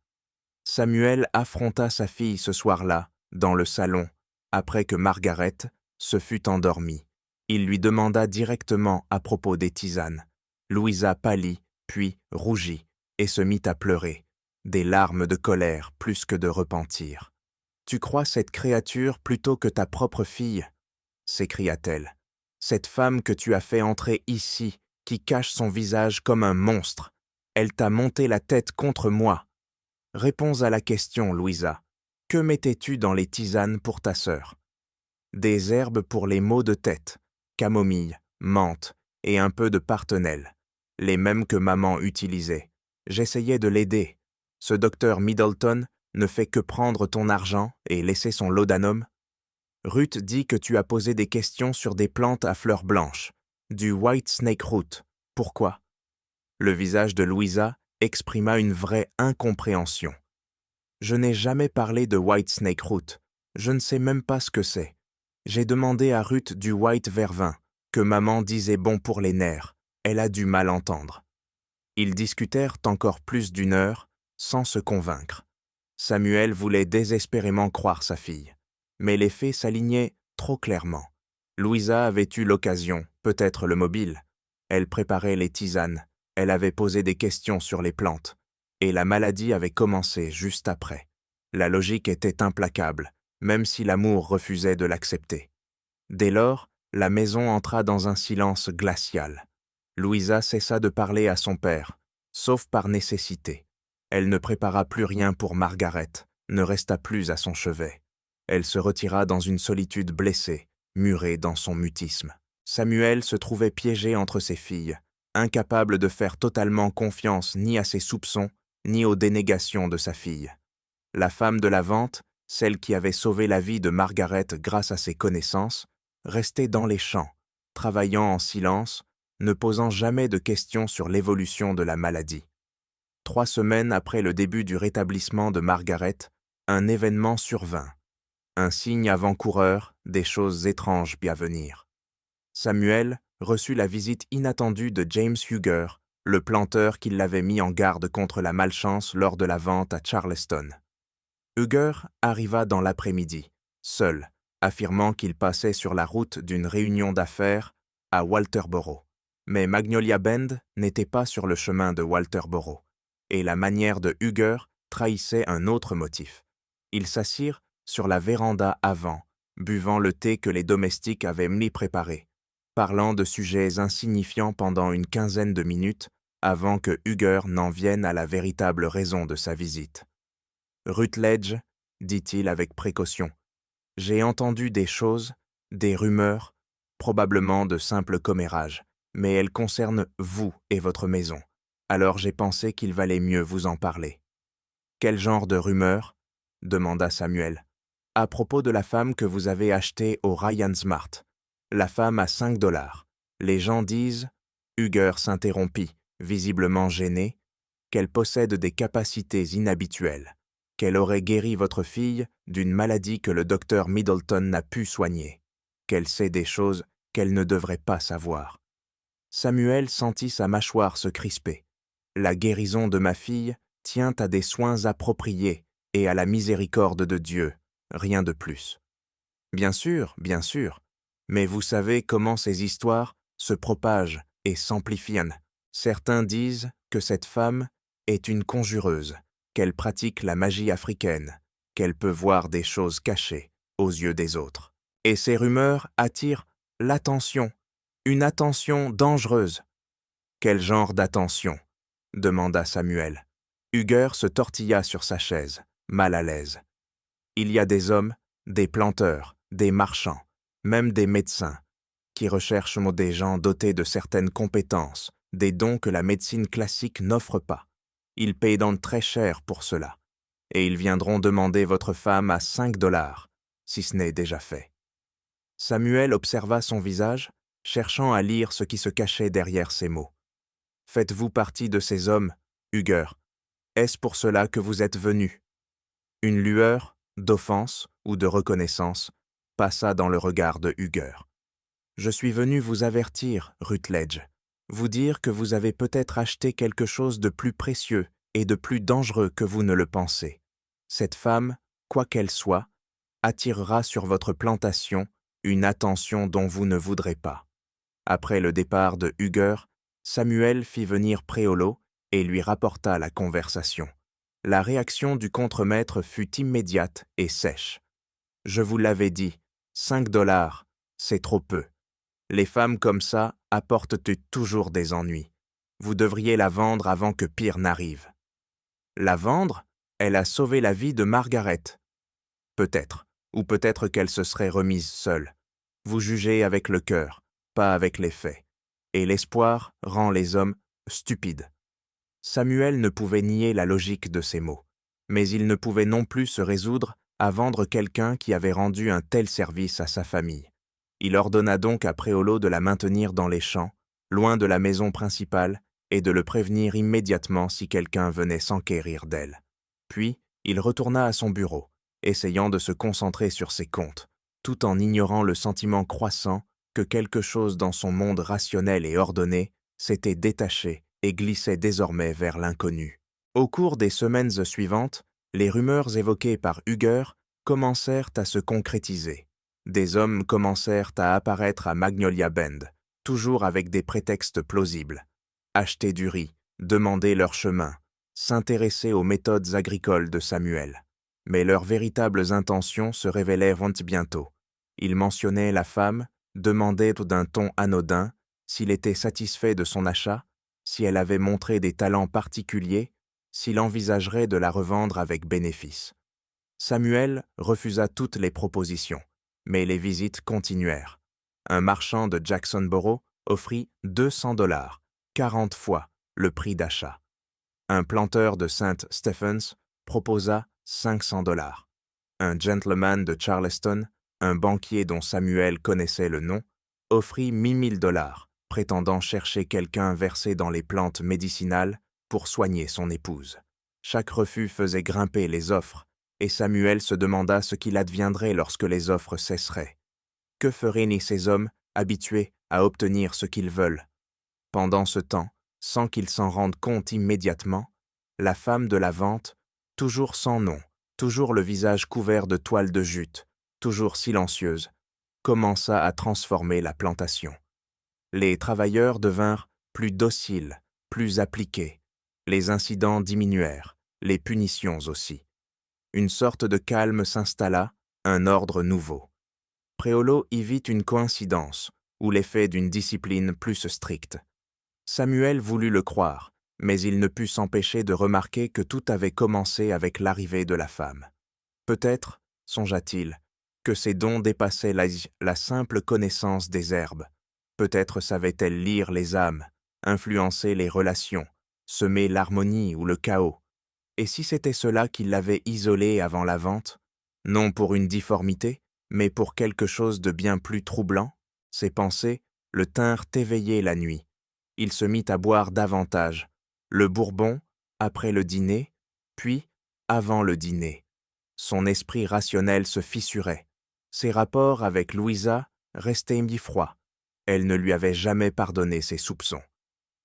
Speaker 1: Samuel affronta sa fille ce soir-là, dans le salon, après que Margaret se fut endormie. Il lui demanda directement à propos des tisanes. Louisa pâlit, puis rougit, et se mit à pleurer, des larmes de colère plus que de repentir. « Tu crois cette créature plutôt que ta propre fille ?» s'écria-t-elle. « Cette femme que tu as fait entrer ici, qui cache son visage comme un monstre, elle t'a monté la tête contre moi. Réponds à la question, Louisa. Que mettais-tu dans les tisanes pour ta sœur? Des herbes pour les maux de tête, camomille, menthe et un peu de partenelle, les mêmes que maman utilisait. J'essayais de l'aider. Ce docteur Middleton ne fait que prendre ton argent et laisser son laudanum. Ruth dit que tu as posé des questions sur des plantes à fleurs blanches, du white snake root. Pourquoi? Le visage de Louisa exprima une vraie incompréhension. Je n'ai jamais parlé de white snake root. Je ne sais même pas ce que c'est. J'ai demandé à Ruth du white vervin, que maman disait bon pour les nerfs. Elle a dû mal entendre. Ils discutèrent encore plus d'1 heure, sans se convaincre. Samuel voulait désespérément croire sa fille. Mais les faits s'alignaient trop clairement. Louisa avait eu l'occasion, peut-être le mobile. Elle préparait les tisanes, elle avait posé des questions sur les plantes, et la maladie avait commencé juste après. La logique était implacable, même si l'amour refusait de l'accepter. Dès lors, la maison entra dans un silence glacial. Louisa cessa de parler à son père, sauf par nécessité. Elle ne prépara plus rien pour Margaret, ne resta plus à son chevet. Elle se retira dans une solitude blessée, murée dans son mutisme. Samuel se trouvait piégé entre ses filles, incapable de faire totalement confiance ni à ses soupçons, ni aux dénégations de sa fille. La femme de la vente, celle qui avait sauvé la vie de Margaret grâce à ses connaissances, restait dans les champs, travaillant en silence, ne posant jamais de questions sur l'évolution de la maladie. 3 semaines après le début du rétablissement de Margaret, un événement survint. Un signe avant-coureur des choses étranges à venir. Samuel reçut la visite inattendue de James Huger, le planteur qui l'avait mis en garde contre la malchance lors de la vente à Charleston. Huger arriva dans l'après-midi, seul, affirmant qu'il passait sur la route d'une réunion d'affaires à Walterboro. Mais Magnolia Bend n'était pas sur le chemin de Walterboro, et la manière de Huger trahissait un autre motif. Ils s'assirent sur la véranda avant, buvant le thé que les domestiques avaient mis préparé, parlant de sujets insignifiants pendant une quinzaine de minutes avant que Huger n'en vienne à la véritable raison de sa visite. « Rutledge, dit-il avec précaution, j'ai entendu des choses, des rumeurs, probablement de simples commérages, mais elles concernent vous et votre maison. Alors j'ai pensé qu'il valait mieux vous en parler. »« Quel genre de rumeurs ?» demanda Samuel. « À propos de la femme que vous avez achetée au Ryan Smart. La femme à $5. Les gens disent, » Huger s'interrompit, visiblement gêné, « qu'elle possède des capacités inhabituelles, qu'elle aurait guéri votre fille d'une maladie que le docteur Middleton n'a pu soigner, qu'elle sait des choses qu'elle ne devrait pas savoir. » Samuel sentit sa mâchoire se crisper. La guérison de ma fille tient à des soins appropriés et à la miséricorde de Dieu, rien de plus. Bien sûr, mais vous savez comment ces histoires se propagent et s'amplifient. Certains disent que cette femme est une conjureuse, qu'elle pratique la magie africaine, qu'elle peut voir des choses cachées aux yeux des autres. Et ces rumeurs attirent l'attention, une attention dangereuse. Quel genre d'attention? Demanda Samuel. Huger se tortilla sur sa chaise, mal à l'aise. Il y a des hommes, des planteurs, des marchands, même des médecins, qui recherchent des gens dotés de certaines compétences, des dons que la médecine classique n'offre pas. Ils payent donc très cher pour cela, et ils viendront demander votre femme à 5 $, si ce n'est déjà fait. Samuel observa son visage, cherchant à lire ce qui se cachait derrière ces mots. Faites-vous partie de ces hommes, Huger? Est-ce pour cela que vous êtes venu? Une lueur, d'offense ou de reconnaissance, passa dans le regard de Huger. Je suis venu vous avertir, Rutledge, vous dire que vous avez peut-être acheté quelque chose de plus précieux et de plus dangereux que vous ne le pensez. Cette femme, quoi qu'elle soit, attirera sur votre plantation une attention dont vous ne voudrez pas. Après le départ de Huger, Samuel fit venir Préolo et lui rapporta la conversation. La réaction du contremaître fut immédiate et sèche. « Je vous l'avais dit, 5 $, c'est trop peu. Les femmes comme ça apportent toujours des ennuis. Vous devriez la vendre avant que pire n'arrive. » La vendre? Elle a sauvé la vie de Margaret. Peut-être, ou peut-être qu'elle se serait remise seule. Vous jugez avec le cœur, pas avec les faits. Et l'espoir rend les hommes stupides. Samuel ne pouvait nier la logique de ces mots, mais il ne pouvait non plus se résoudre à vendre quelqu'un qui avait rendu un tel service à sa famille. Il ordonna donc à Préolo de la maintenir dans les champs, loin de la maison principale, et de le prévenir immédiatement si quelqu'un venait s'enquérir d'elle. Puis, il retourna à son bureau, essayant de se concentrer sur ses comptes, tout en ignorant le sentiment croissant que quelque chose dans son monde rationnel et ordonné s'était détaché et glissait désormais vers l'inconnu. Au cours des semaines suivantes, les rumeurs évoquées par Huger commencèrent à se concrétiser. Des hommes commencèrent à apparaître à Magnolia Bend, toujours avec des prétextes plausibles. Acheter du riz, demander leur chemin, s'intéresser aux méthodes agricoles de Samuel. Mais leurs véritables intentions se révélèrent bientôt. Ils mentionnaient la femme, demandaient d'un ton anodin s'il était satisfait de son achat, si elle avait montré des talents particuliers, s'il envisagerait de la revendre avec bénéfice. Samuel refusa toutes les propositions, mais les visites continuèrent. Un marchand de Jacksonboro offrit 200 $, 40 fois le prix d'achat. Un planteur de St. Stephens proposa 500 $. Un gentleman de Charleston, un banquier dont Samuel connaissait le nom, offrit 1000 $, prétendant chercher quelqu'un versé dans les plantes médicinales pour soigner son épouse. Chaque refus faisait grimper les offres, et Samuel se demanda ce qu'il adviendrait lorsque les offres cesseraient. Que feraient ces hommes habitués à obtenir ce qu'ils veulent? Pendant ce temps, sans qu'ils s'en rendent compte immédiatement, la femme de la vente, toujours sans nom, toujours le visage couvert de toile de jute, toujours silencieuse, commença à transformer la plantation. Les travailleurs devinrent plus dociles, plus appliqués. Les incidents diminuèrent, les punitions aussi. Une sorte de calme s'installa, un ordre nouveau. Préolo y vit une coïncidence, ou l'effet d'une discipline plus stricte. Samuel voulut le croire, mais il ne put s'empêcher de remarquer que tout avait commencé avec l'arrivée de la femme. Peut-être, songea-t-il, que ses dons dépassaient la simple connaissance des herbes. Peut-être savait-elle lire les âmes, influencer les relations, semer l'harmonie ou le chaos. Et si c'était cela qui l'avait isolée avant la vente, non pour une difformité, mais pour quelque chose de bien plus troublant, ses pensées le tinrent éveillé la nuit. Il se mit à boire davantage, le bourbon, après le dîner, puis avant le dîner. Son esprit rationnel se fissurait. Ses rapports avec Louisa restaient mi-froids. Elle ne lui avait jamais pardonné ses soupçons.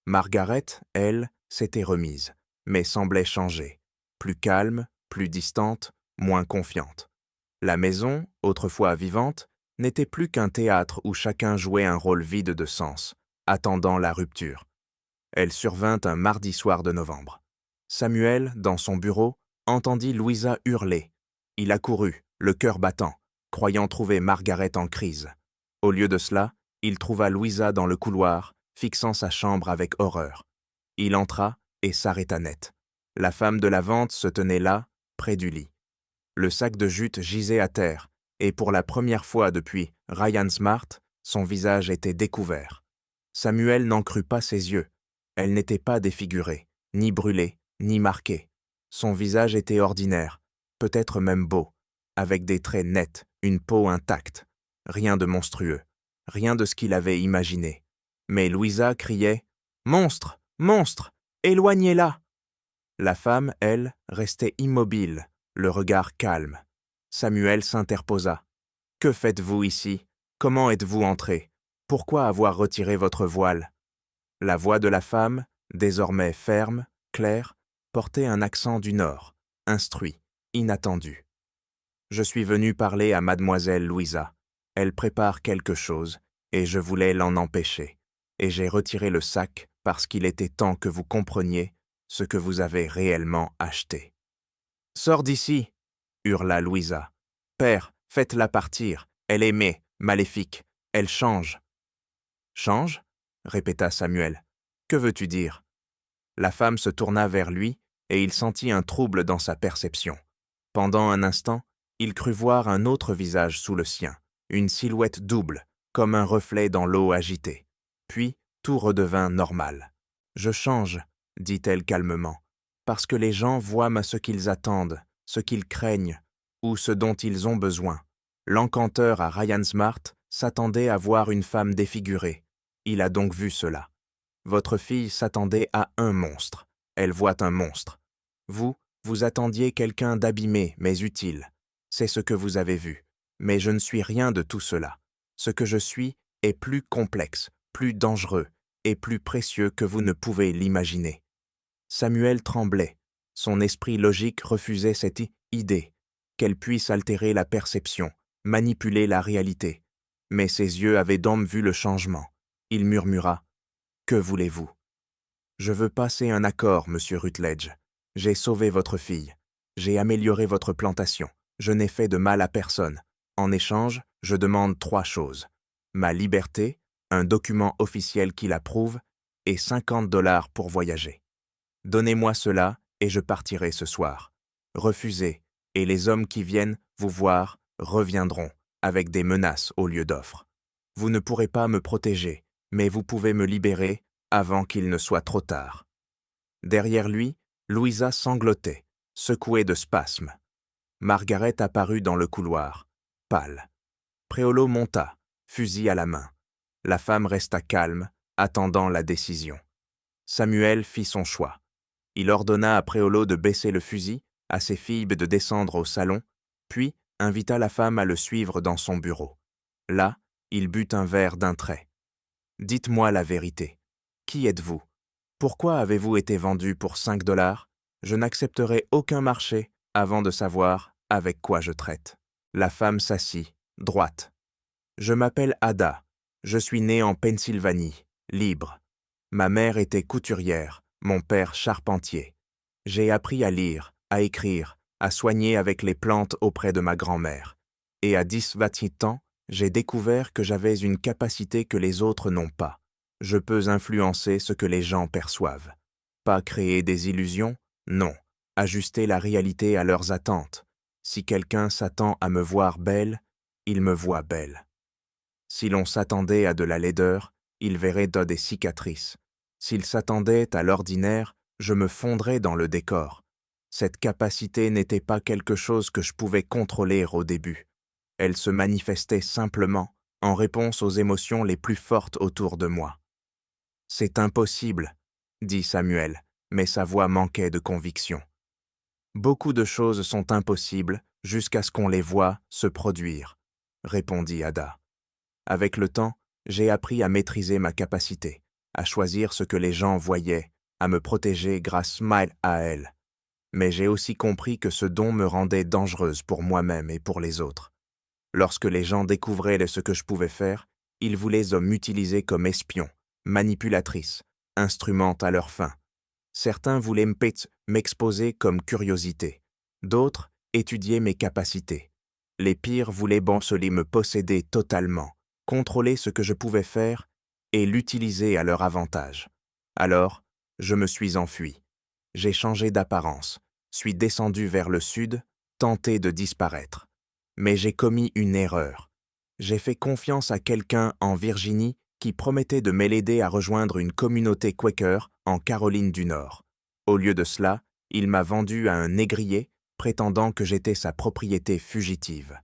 Speaker 1: Margaret, elle, s'était remise, mais semblait changer. Plus calme, plus distante, moins confiante. La maison, autrefois vivante, n'était plus qu'un théâtre où chacun jouait un rôle vide de sens, attendant la rupture. Elle survint un mardi soir de novembre. Samuel, dans son bureau, entendit Louisa hurler. Il accourut, le cœur battant, croyant trouver Margaret en crise. Au lieu de cela, il trouva Louisa dans le couloir, fixant sa chambre avec horreur. Il entra et s'arrêta net. La femme de la vente se tenait là, près du lit. Le sac de jute gisait à terre, et pour la première fois depuis Ryan Smart, son visage était découvert. Samuel n'en crut pas ses yeux. Elle n'était pas défigurée, ni brûlée, ni marquée. Son visage était ordinaire, peut-être même beau, avec des traits nets, une peau intacte. Rien de monstrueux, rien de ce qu'il avait imaginé. Mais Louisa criait « Monstre! Monstre! Éloignez-la » La femme, elle, restait immobile, le regard calme. Samuel s'interposa. « Que faites-vous ici? Comment êtes-vous entré? Pourquoi avoir retiré votre voile ?» La voix de la femme, désormais ferme, claire, portait un accent du Nord, instruit, inattendu. « Je suis venu parler à mademoiselle Louisa. Elle prépare quelque chose, et je voulais l'en empêcher. Et j'ai retiré le sac parce qu'il était temps que vous compreniez ce que vous avez réellement acheté. »« Sors d'ici !» hurla Louisa. « Père, faites-la partir. Elle est maléfique. Elle change. »« Change ?» répéta Samuel. « Que veux-tu dire ?» La femme se tourna vers lui et il sentit un trouble dans sa perception. Pendant un instant, il crut voir un autre visage sous le sien, une silhouette double, comme un reflet dans l'eau agitée. Puis, tout redevint normal. « Je change, » dit-elle calmement, « parce que les gens voient ce qu'ils attendent, ce qu'ils craignent, ou ce dont ils ont besoin. L'encanteur à Ryan Smart s'attendait à voir une femme défigurée. Il a donc vu cela. Votre fille s'attendait à un monstre. Elle voit un monstre. Vous, vous attendiez quelqu'un d'abîmé mais utile. C'est ce que vous avez vu. Mais je ne suis rien de tout cela. Ce que je suis est plus complexe, plus dangereux et plus précieux que vous ne pouvez l'imaginer. » Samuel tremblait. Son esprit logique refusait cette idée, qu'elle puisse altérer la perception, manipuler la réalité. Mais ses yeux avaient donc vu le changement. Il murmura « Que voulez-vous ?»« Je veux passer un accord, monsieur Rutledge. J'ai sauvé votre fille. J'ai amélioré votre plantation. Je n'ai fait de mal à personne. En échange, je demande 3 choses. Ma liberté, un document officiel qui l'approuve, et $50 pour voyager. Donnez-moi cela et je partirai ce soir. Refusez, et les hommes qui viennent vous voir reviendront, avec des menaces au lieu d'offres. Vous ne pourrez pas me protéger, mais vous pouvez me libérer avant qu'il ne soit trop tard. » Derrière lui, Louisa sanglotait, secouée de spasmes. Margaret apparut dans le couloir, pâle. Préolo monta, fusil à la main. La femme resta calme, attendant la décision. Samuel fit son choix. Il ordonna à Préolo de baisser le fusil, à ses filles de descendre au salon, puis invita la femme à le suivre dans son bureau. Là, il but un verre d'un trait. « Dites-moi la vérité. Qui êtes-vous? Pourquoi avez-vous été vendu pour $5? Je n'accepterai aucun marché avant de savoir avec quoi je traite. » La femme s'assit, droite. « Je m'appelle Ada. Je suis née en Pennsylvanie, libre. Ma mère était couturière, mon père charpentier. J'ai appris à lire, à écrire, à soigner avec les plantes auprès de ma grand-mère. Et à 18 ans, j'ai découvert que j'avais une capacité que les autres n'ont pas. Je peux influencer ce que les gens perçoivent. Pas créer des illusions, non. Ajuster la réalité à leurs attentes. Si quelqu'un s'attend à me voir belle, il me voit belle. Si l'on s'attendait à de la laideur, il verrait des cicatrices. S'il s'attendait à l'ordinaire, je me fondrais dans le décor. Cette capacité n'était pas quelque chose que je pouvais contrôler au début. Elle se manifestait simplement en réponse aux émotions les plus fortes autour de moi. « C'est impossible, » dit Samuel, mais sa voix manquait de conviction. « Beaucoup de choses sont impossibles jusqu'à ce qu'on les voie se produire, » répondit Ada. « Avec le temps, j'ai appris à maîtriser ma capacité, à choisir ce que les gens voyaient, à me protéger grâce à elle. Mais j'ai aussi compris que ce don me rendait dangereuse pour moi-même et pour les autres. Lorsque les gens découvraient ce que je pouvais faire, ils voulaient m'utiliser comme espion, manipulatrice, instrument à leur fin. Certains voulaient m'exposer comme curiosité. D'autres étudiaient mes capacités. Les pires voulaient me posséder totalement, contrôler ce que je pouvais faire et l'utiliser à leur avantage. Alors, je me suis enfui. J'ai changé d'apparence, suis descendu vers le sud, tenté de disparaître. Mais j'ai commis une erreur. J'ai fait confiance à quelqu'un en Virginie qui promettait de m'aider à rejoindre une communauté Quaker en Caroline du Nord. Au lieu de cela, il m'a vendu à un négrier prétendant que j'étais sa propriété fugitive.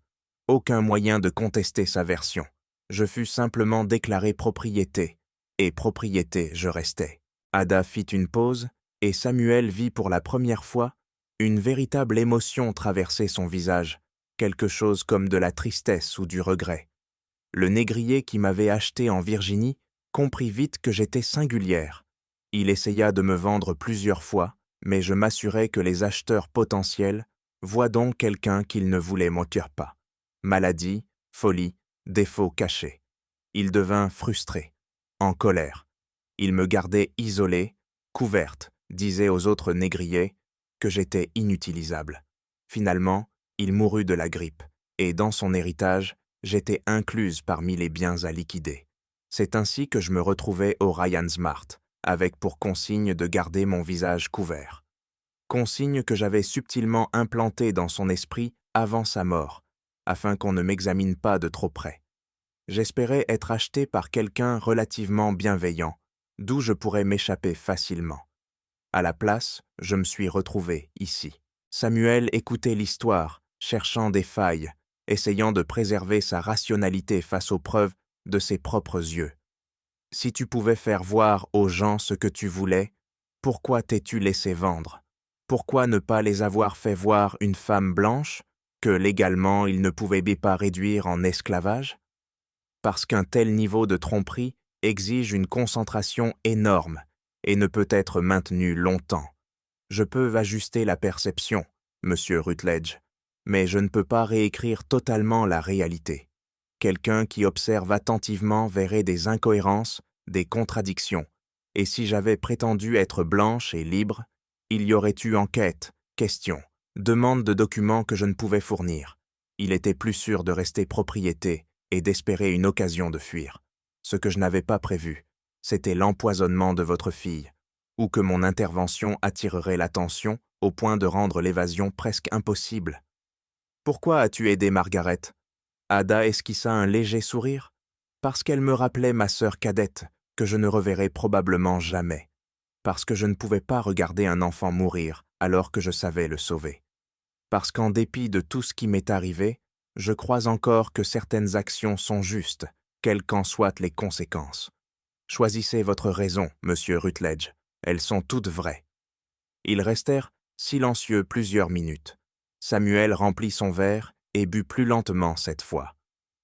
Speaker 1: Aucun moyen de contester sa version. Je fus simplement déclaré propriété, et propriété je restais. Ada fit une pause, et Samuel vit pour la première fois une véritable émotion traverser son visage, quelque chose comme de la tristesse ou du regret. Le négrier qui m'avait acheté en Virginie comprit vite que j'étais singulière. Il essaya de me vendre plusieurs fois, mais je m'assurais que les acheteurs potentiels voient donc quelqu'un qu'ils ne voulaient mentir pas. Maladie, folie, défaut caché. Il devint frustré, en colère. Il me gardait isolée, couverte, disait aux autres négriers que j'étais inutilisable. Finalement, il mourut de la grippe, et dans son héritage, j'étais incluse parmi les biens à liquider. C'est ainsi que je me retrouvais au Ryan Smart, avec pour consigne de garder mon visage couvert. Consigne que j'avais subtilement implantée dans son esprit avant sa mort, afin qu'on ne m'examine pas de trop près. J'espérais être acheté par quelqu'un relativement bienveillant, d'où je pourrais m'échapper facilement. À la place, je me suis retrouvé ici. Samuel écoutait l'histoire, cherchant des failles, essayant de préserver sa rationalité face aux preuves de ses propres yeux. Si tu pouvais faire voir aux gens ce que tu voulais, pourquoi t'es-tu laissé vendre? Pourquoi ne pas les avoir fait voir une femme blanche, que légalement ils ne pouvaient pas réduire en esclavage? Parce qu'un tel niveau de tromperie exige une concentration énorme et ne peut être maintenu longtemps. Je peux ajuster la perception, monsieur Rutledge, mais je ne peux pas réécrire totalement la réalité. Quelqu'un qui observe attentivement verrait des incohérences, des contradictions, et si j'avais prétendu être blanche et libre, il y aurait eu enquête, questions, demande de documents que je ne pouvais fournir. Il était plus sûr de rester propriété et d'espérer une occasion de fuir. Ce que je n'avais pas prévu, c'était l'empoisonnement de votre fille, ou que mon intervention attirerait l'attention au point de rendre l'évasion presque impossible. Pourquoi as-tu aidé Margaret? Ada esquissa un léger sourire. Parce qu'elle me rappelait ma sœur cadette, que je ne reverrai probablement jamais. Parce que je ne pouvais pas regarder un enfant mourir alors que je savais le sauver. Parce qu'en dépit de tout ce qui m'est arrivé, je crois encore que certaines actions sont justes, quelles qu'en soient les conséquences. Choisissez votre raison, monsieur Rutledge. Elles sont toutes vraies. Ils restèrent silencieux plusieurs minutes. Samuel remplit son verre et but plus lentement cette fois.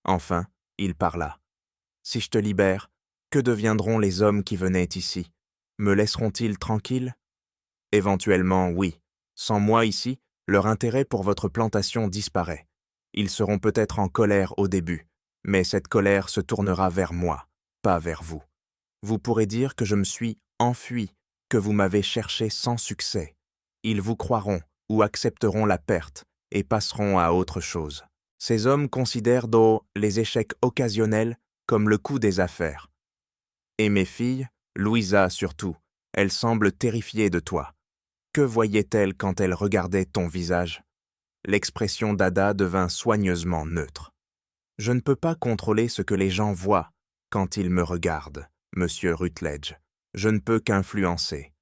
Speaker 1: Enfin, il parla. « Si je te libère, que deviendront les hommes qui venaient ici? Me laisseront-ils tranquille? » Éventuellement, oui. Sans moi ici, leur intérêt pour votre plantation disparaît. Ils seront peut-être en colère au début, mais cette colère se tournera vers moi, pas vers vous. Vous pourrez dire que je me suis enfui, que vous m'avez cherché sans succès. Ils vous croiront ou accepteront la perte et passeront à autre chose. Ces hommes considèrent les échecs occasionnels comme le coût des affaires. Et mes filles, Louisa surtout, elle semble terrifiée de toi. Que voyait-elle quand elle regardait ton visage? L'expression d'Ada devint soigneusement neutre. Je ne peux pas contrôler ce que les gens voient quand ils me regardent, monsieur Rutledge. Je ne peux qu'influencer.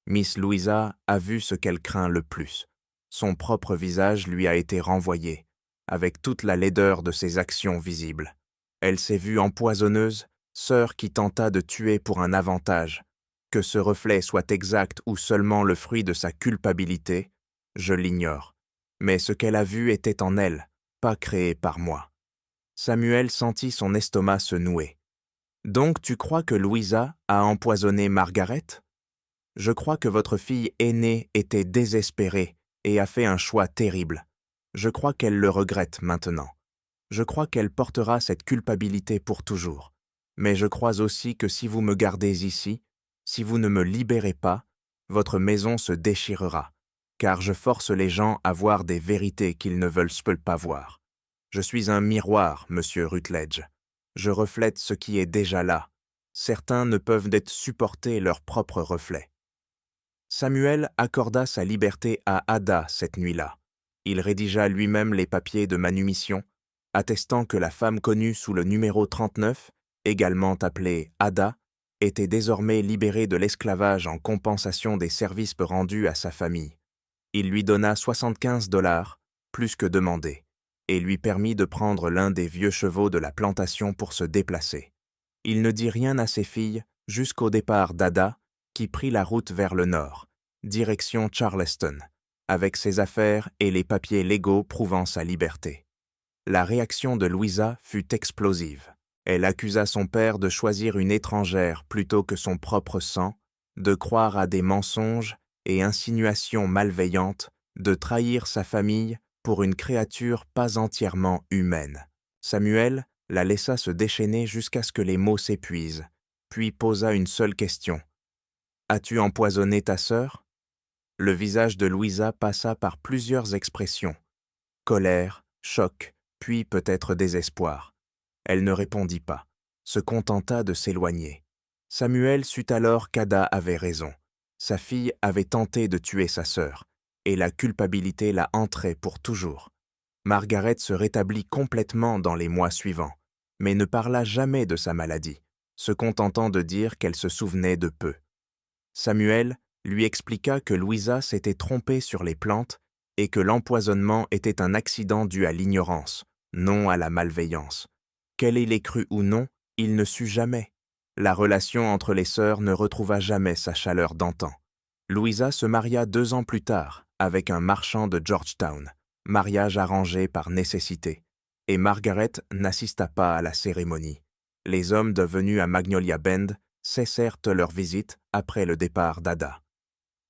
Speaker 1: Miss Louisa a vu ce qu'elle craint le plus. Son propre visage lui a été renvoyé, avec toute la laideur de ses actions visibles. Elle s'est vue empoisonneuse, sœur qui tenta de tuer pour un avantage. Que ce reflet soit exact ou seulement le fruit de sa culpabilité, je l'ignore. Mais ce qu'elle a vu était en elle, pas créé par moi. Samuel sentit son estomac se nouer. Donc tu crois que Louisa a empoisonné Margaret? Je crois que votre fille aînée était désespérée et a fait un choix terrible. Je crois qu'elle le regrette maintenant. Je crois qu'elle portera cette culpabilité pour toujours. Mais je crois aussi que si vous me gardez ici, si vous ne me libérez pas, votre maison se déchirera, car je force les gens à voir des vérités qu'ils ne veulent pas voir. Je suis un miroir, monsieur Rutledge. Je reflète ce qui est déjà là. Certains ne peuvent d'être supporter leur propre reflet. Samuel accorda sa liberté à Ada cette nuit-là. Il rédigea lui-même les papiers de manumission, attestant que la femme connue sous le numéro 39, également appelée Ada, était désormais libérée de l'esclavage en compensation des services rendus à sa famille. Il lui donna $75, plus que demandé, et lui permit de prendre l'un des vieux chevaux de la plantation pour se déplacer. Il ne dit rien à ses filles jusqu'au départ d'Ada, qui prit la route vers le nord, direction Charleston, avec ses affaires et les papiers légaux prouvant sa liberté. La réaction de Louisa fut explosive. Elle accusa son père de choisir une étrangère plutôt que son propre sang, de croire à des mensonges et insinuations malveillantes, de trahir sa famille pour une créature pas entièrement humaine. Samuel la laissa se déchaîner jusqu'à ce que les mots s'épuisent, puis posa une seule question. « As-tu empoisonné ta sœur » Le visage de Louisa passa par plusieurs expressions. Colère, choc, puis peut-être désespoir. Elle ne répondit pas, se contenta de s'éloigner. Samuel sut alors qu'Ada avait raison. Sa fille avait tenté de tuer sa sœur, et la culpabilité la hantrait pour toujours. Margaret se rétablit complètement dans les mois suivants, mais ne parla jamais de sa maladie, se contentant de dire qu'elle se souvenait de peu. Samuel lui expliqua que Louisa s'était trompée sur les plantes et que l'empoisonnement était un accident dû à l'ignorance, non à la malveillance. Qu'elle l'ait cru ou non, il ne sut jamais. La relation entre les sœurs ne retrouva jamais sa chaleur d'antan. Louisa se maria 2 ans plus tard avec un marchand de Georgetown, mariage arrangé par nécessité, et Margaret n'assista pas à la cérémonie. Les hommes devenus à Magnolia Bend cessèrent leur visite après le départ d'Ada.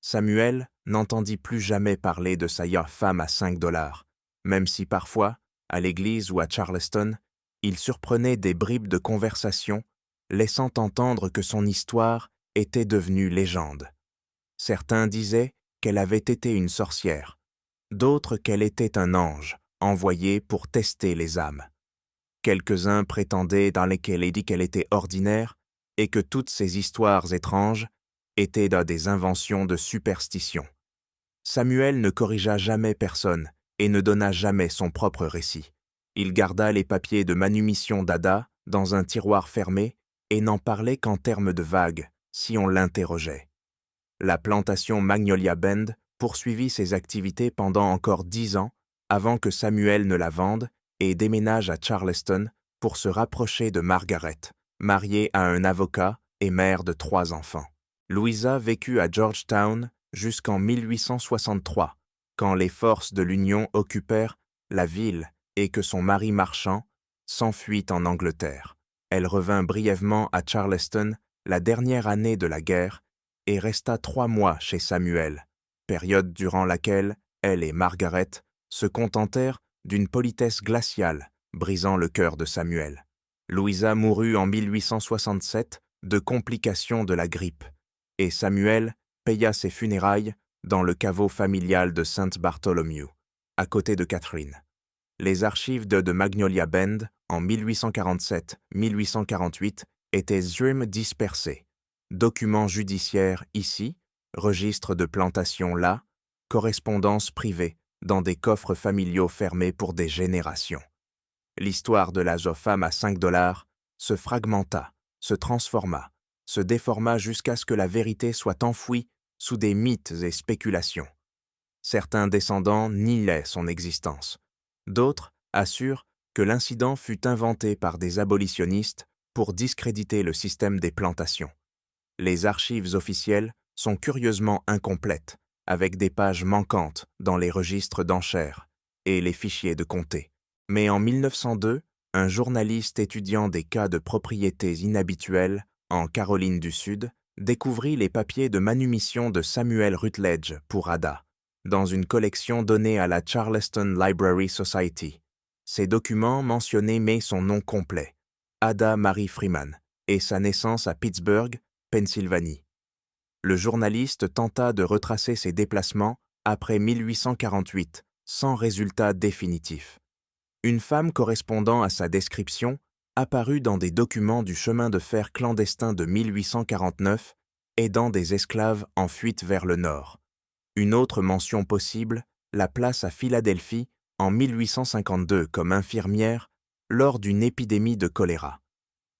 Speaker 1: Samuel n'entendit plus jamais parler de sa femme à $5, même si parfois, à l'église ou à Charleston, il surprenait des bribes de conversation, laissant entendre que son histoire était devenue légende. Certains disaient qu'elle avait été une sorcière, d'autres qu'elle était un ange, envoyé pour tester les âmes. Quelques-uns prétendaient dans lesquels il dit qu'elle était ordinaire et que toutes ces histoires étranges étaient des inventions de superstition. Samuel ne corrigea jamais personne et ne donna jamais son propre récit. Il garda les papiers de manumission d'Ada dans un tiroir fermé et n'en parlait qu'en termes de vagues, si on l'interrogeait. La plantation Magnolia Bend poursuivit ses activités pendant encore 10 ans avant que Samuel ne la vende et déménage à Charleston pour se rapprocher de Margaret, mariée à un avocat et mère de 3 enfants. Louisa vécut à Georgetown jusqu'en 1863, quand les forces de l'Union occupèrent la ville et que son mari marchand s'enfuit en Angleterre. Elle revint brièvement à Charleston la dernière année de la guerre et resta 3 mois chez Samuel, période durant laquelle elle et Margaret se contentèrent d'une politesse glaciale, brisant le cœur de Samuel. Louisa mourut en 1867 de complications de la grippe, et Samuel paya ses funérailles dans le caveau familial de St. Bartholomew, à côté de Catherine. Les archives de Magnolia Bend, en 1847-1848, étaient dispersées. Documents judiciaires ici, registres de plantation là, correspondances privées dans des coffres familiaux fermés pour des générations. L'histoire de la femme à $5 se fragmenta, se transforma, se déforma jusqu'à ce que la vérité soit enfouie sous des mythes et spéculations. Certains descendants niaient son existence. D'autres assurent que l'incident fut inventé par des abolitionnistes pour discréditer le système des plantations. Les archives officielles sont curieusement incomplètes, avec des pages manquantes dans les registres d'enchères et les fichiers de comté. Mais en 1902, un journaliste étudiant des cas de propriétés inhabituelles en Caroline du Sud découvrit les papiers de manumission de Samuel Rutledge pour Ada, dans une collection donnée à la Charleston Library Society. Ces documents mentionnaient mais son nom complet, Ada Mary Freeman, et sa naissance à Pittsburgh, Pennsylvanie. Le journaliste tenta de retracer ses déplacements après 1848, sans résultat définitif. Une femme correspondant à sa description apparue dans des documents du chemin de fer clandestin de 1849, aidant des esclaves en fuite vers le nord. Une autre mention possible la place à Philadelphie en 1852 comme infirmière lors d'une épidémie de choléra.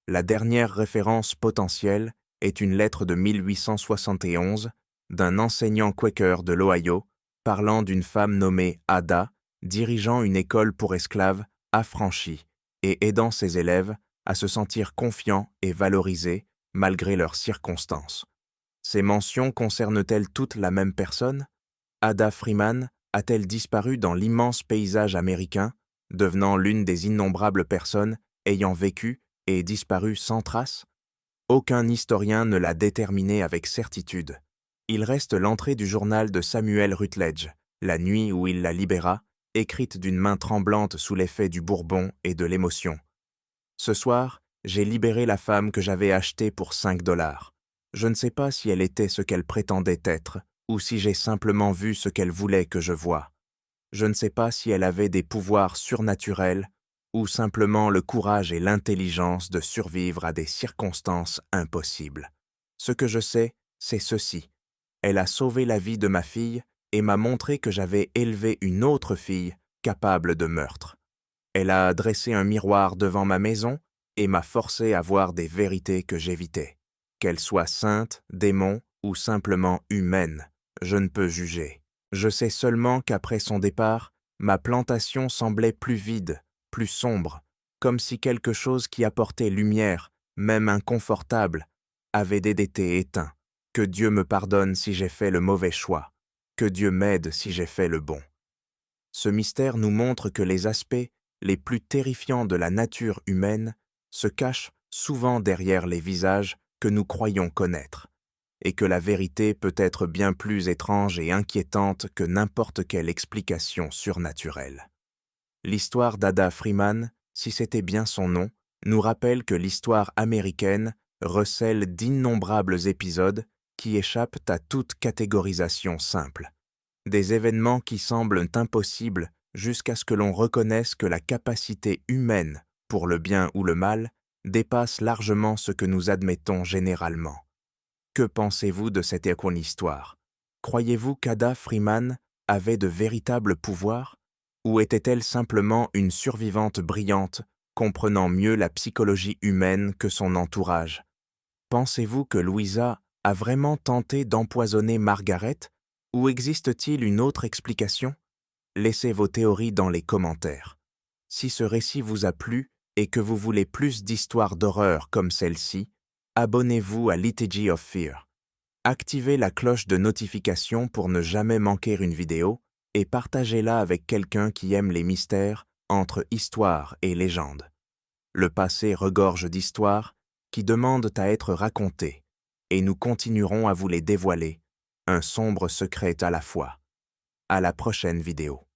Speaker 1: La dernière référence potentielle est une lettre de 1871 d'un enseignant quaker de l'Ohio parlant d'une femme nommée Ada, dirigeant une école pour esclaves affranchie et aidant ses élèves à se sentir confiants et valorisés malgré leurs circonstances. Ces mentions concernent-elles toutes la même personne? Ada Freeman a-t-elle disparu dans l'immense paysage américain, devenant l'une des innombrables personnes ayant vécu et disparu sans trace? Aucun historien ne l'a déterminé avec certitude. Il reste l'entrée du journal de Samuel Rutledge, la nuit où il la libéra, écrite d'une main tremblante sous l'effet du bourbon et de l'émotion. Ce soir, j'ai libéré la femme que j'avais achetée pour $5. Je ne sais pas si elle était ce qu'elle prétendait être, ou si j'ai simplement vu ce qu'elle voulait que je voie. Je ne sais pas si elle avait des pouvoirs surnaturels, ou simplement le courage et l'intelligence de survivre à des circonstances impossibles. Ce que je sais, c'est ceci. Elle a sauvé la vie de ma fille et m'a montré que j'avais élevé une autre fille capable de meurtre. Elle a dressé un miroir devant ma maison et m'a forcé à voir des vérités que j'évitais. Qu'elles soient saintes, démons ou simplement humaines, je ne peux juger. Je sais seulement qu'après son départ, ma plantation semblait plus vide, plus sombre, comme si quelque chose qui apportait lumière, même inconfortable, avait été éteint. Que Dieu me pardonne si j'ai fait le mauvais choix. Que Dieu m'aide si j'ai fait le bon. Ce mystère nous montre que les aspects les plus terrifiants de la nature humaine se cachent souvent derrière les visages que nous croyons connaître, et que la vérité peut être bien plus étrange et inquiétante que n'importe quelle explication surnaturelle. L'histoire d'Ada Freeman, si c'était bien son nom, nous rappelle que l'histoire américaine recèle d'innombrables épisodes qui échappent à toute catégorisation simple. Des événements qui semblent impossibles jusqu'à ce que l'on reconnaisse que la capacité humaine, pour le bien ou le mal, dépasse largement ce que nous admettons généralement. Que pensez-vous de cette histoire? Croyez-vous qu'Ada Freeman avait de véritables pouvoirs? Ou était-elle simplement une survivante brillante, comprenant mieux la psychologie humaine que son entourage? Pensez-vous que Louisa a vraiment tenté d'empoisonner Margaret, ou existe-t-il une autre explication? Laissez vos théories dans les commentaires. Si ce récit vous a plu et que vous voulez plus d'histoires d'horreur comme celle-ci, abonnez-vous à Liturgy of Fear. Activez la cloche de notification pour ne jamais manquer une vidéo et partagez-la avec quelqu'un qui aime les mystères entre histoire et légende. Le passé regorge d'histoires qui demandent à être racontées, et nous continuerons à vous les dévoiler, un sombre secret à la fois. À la prochaine vidéo.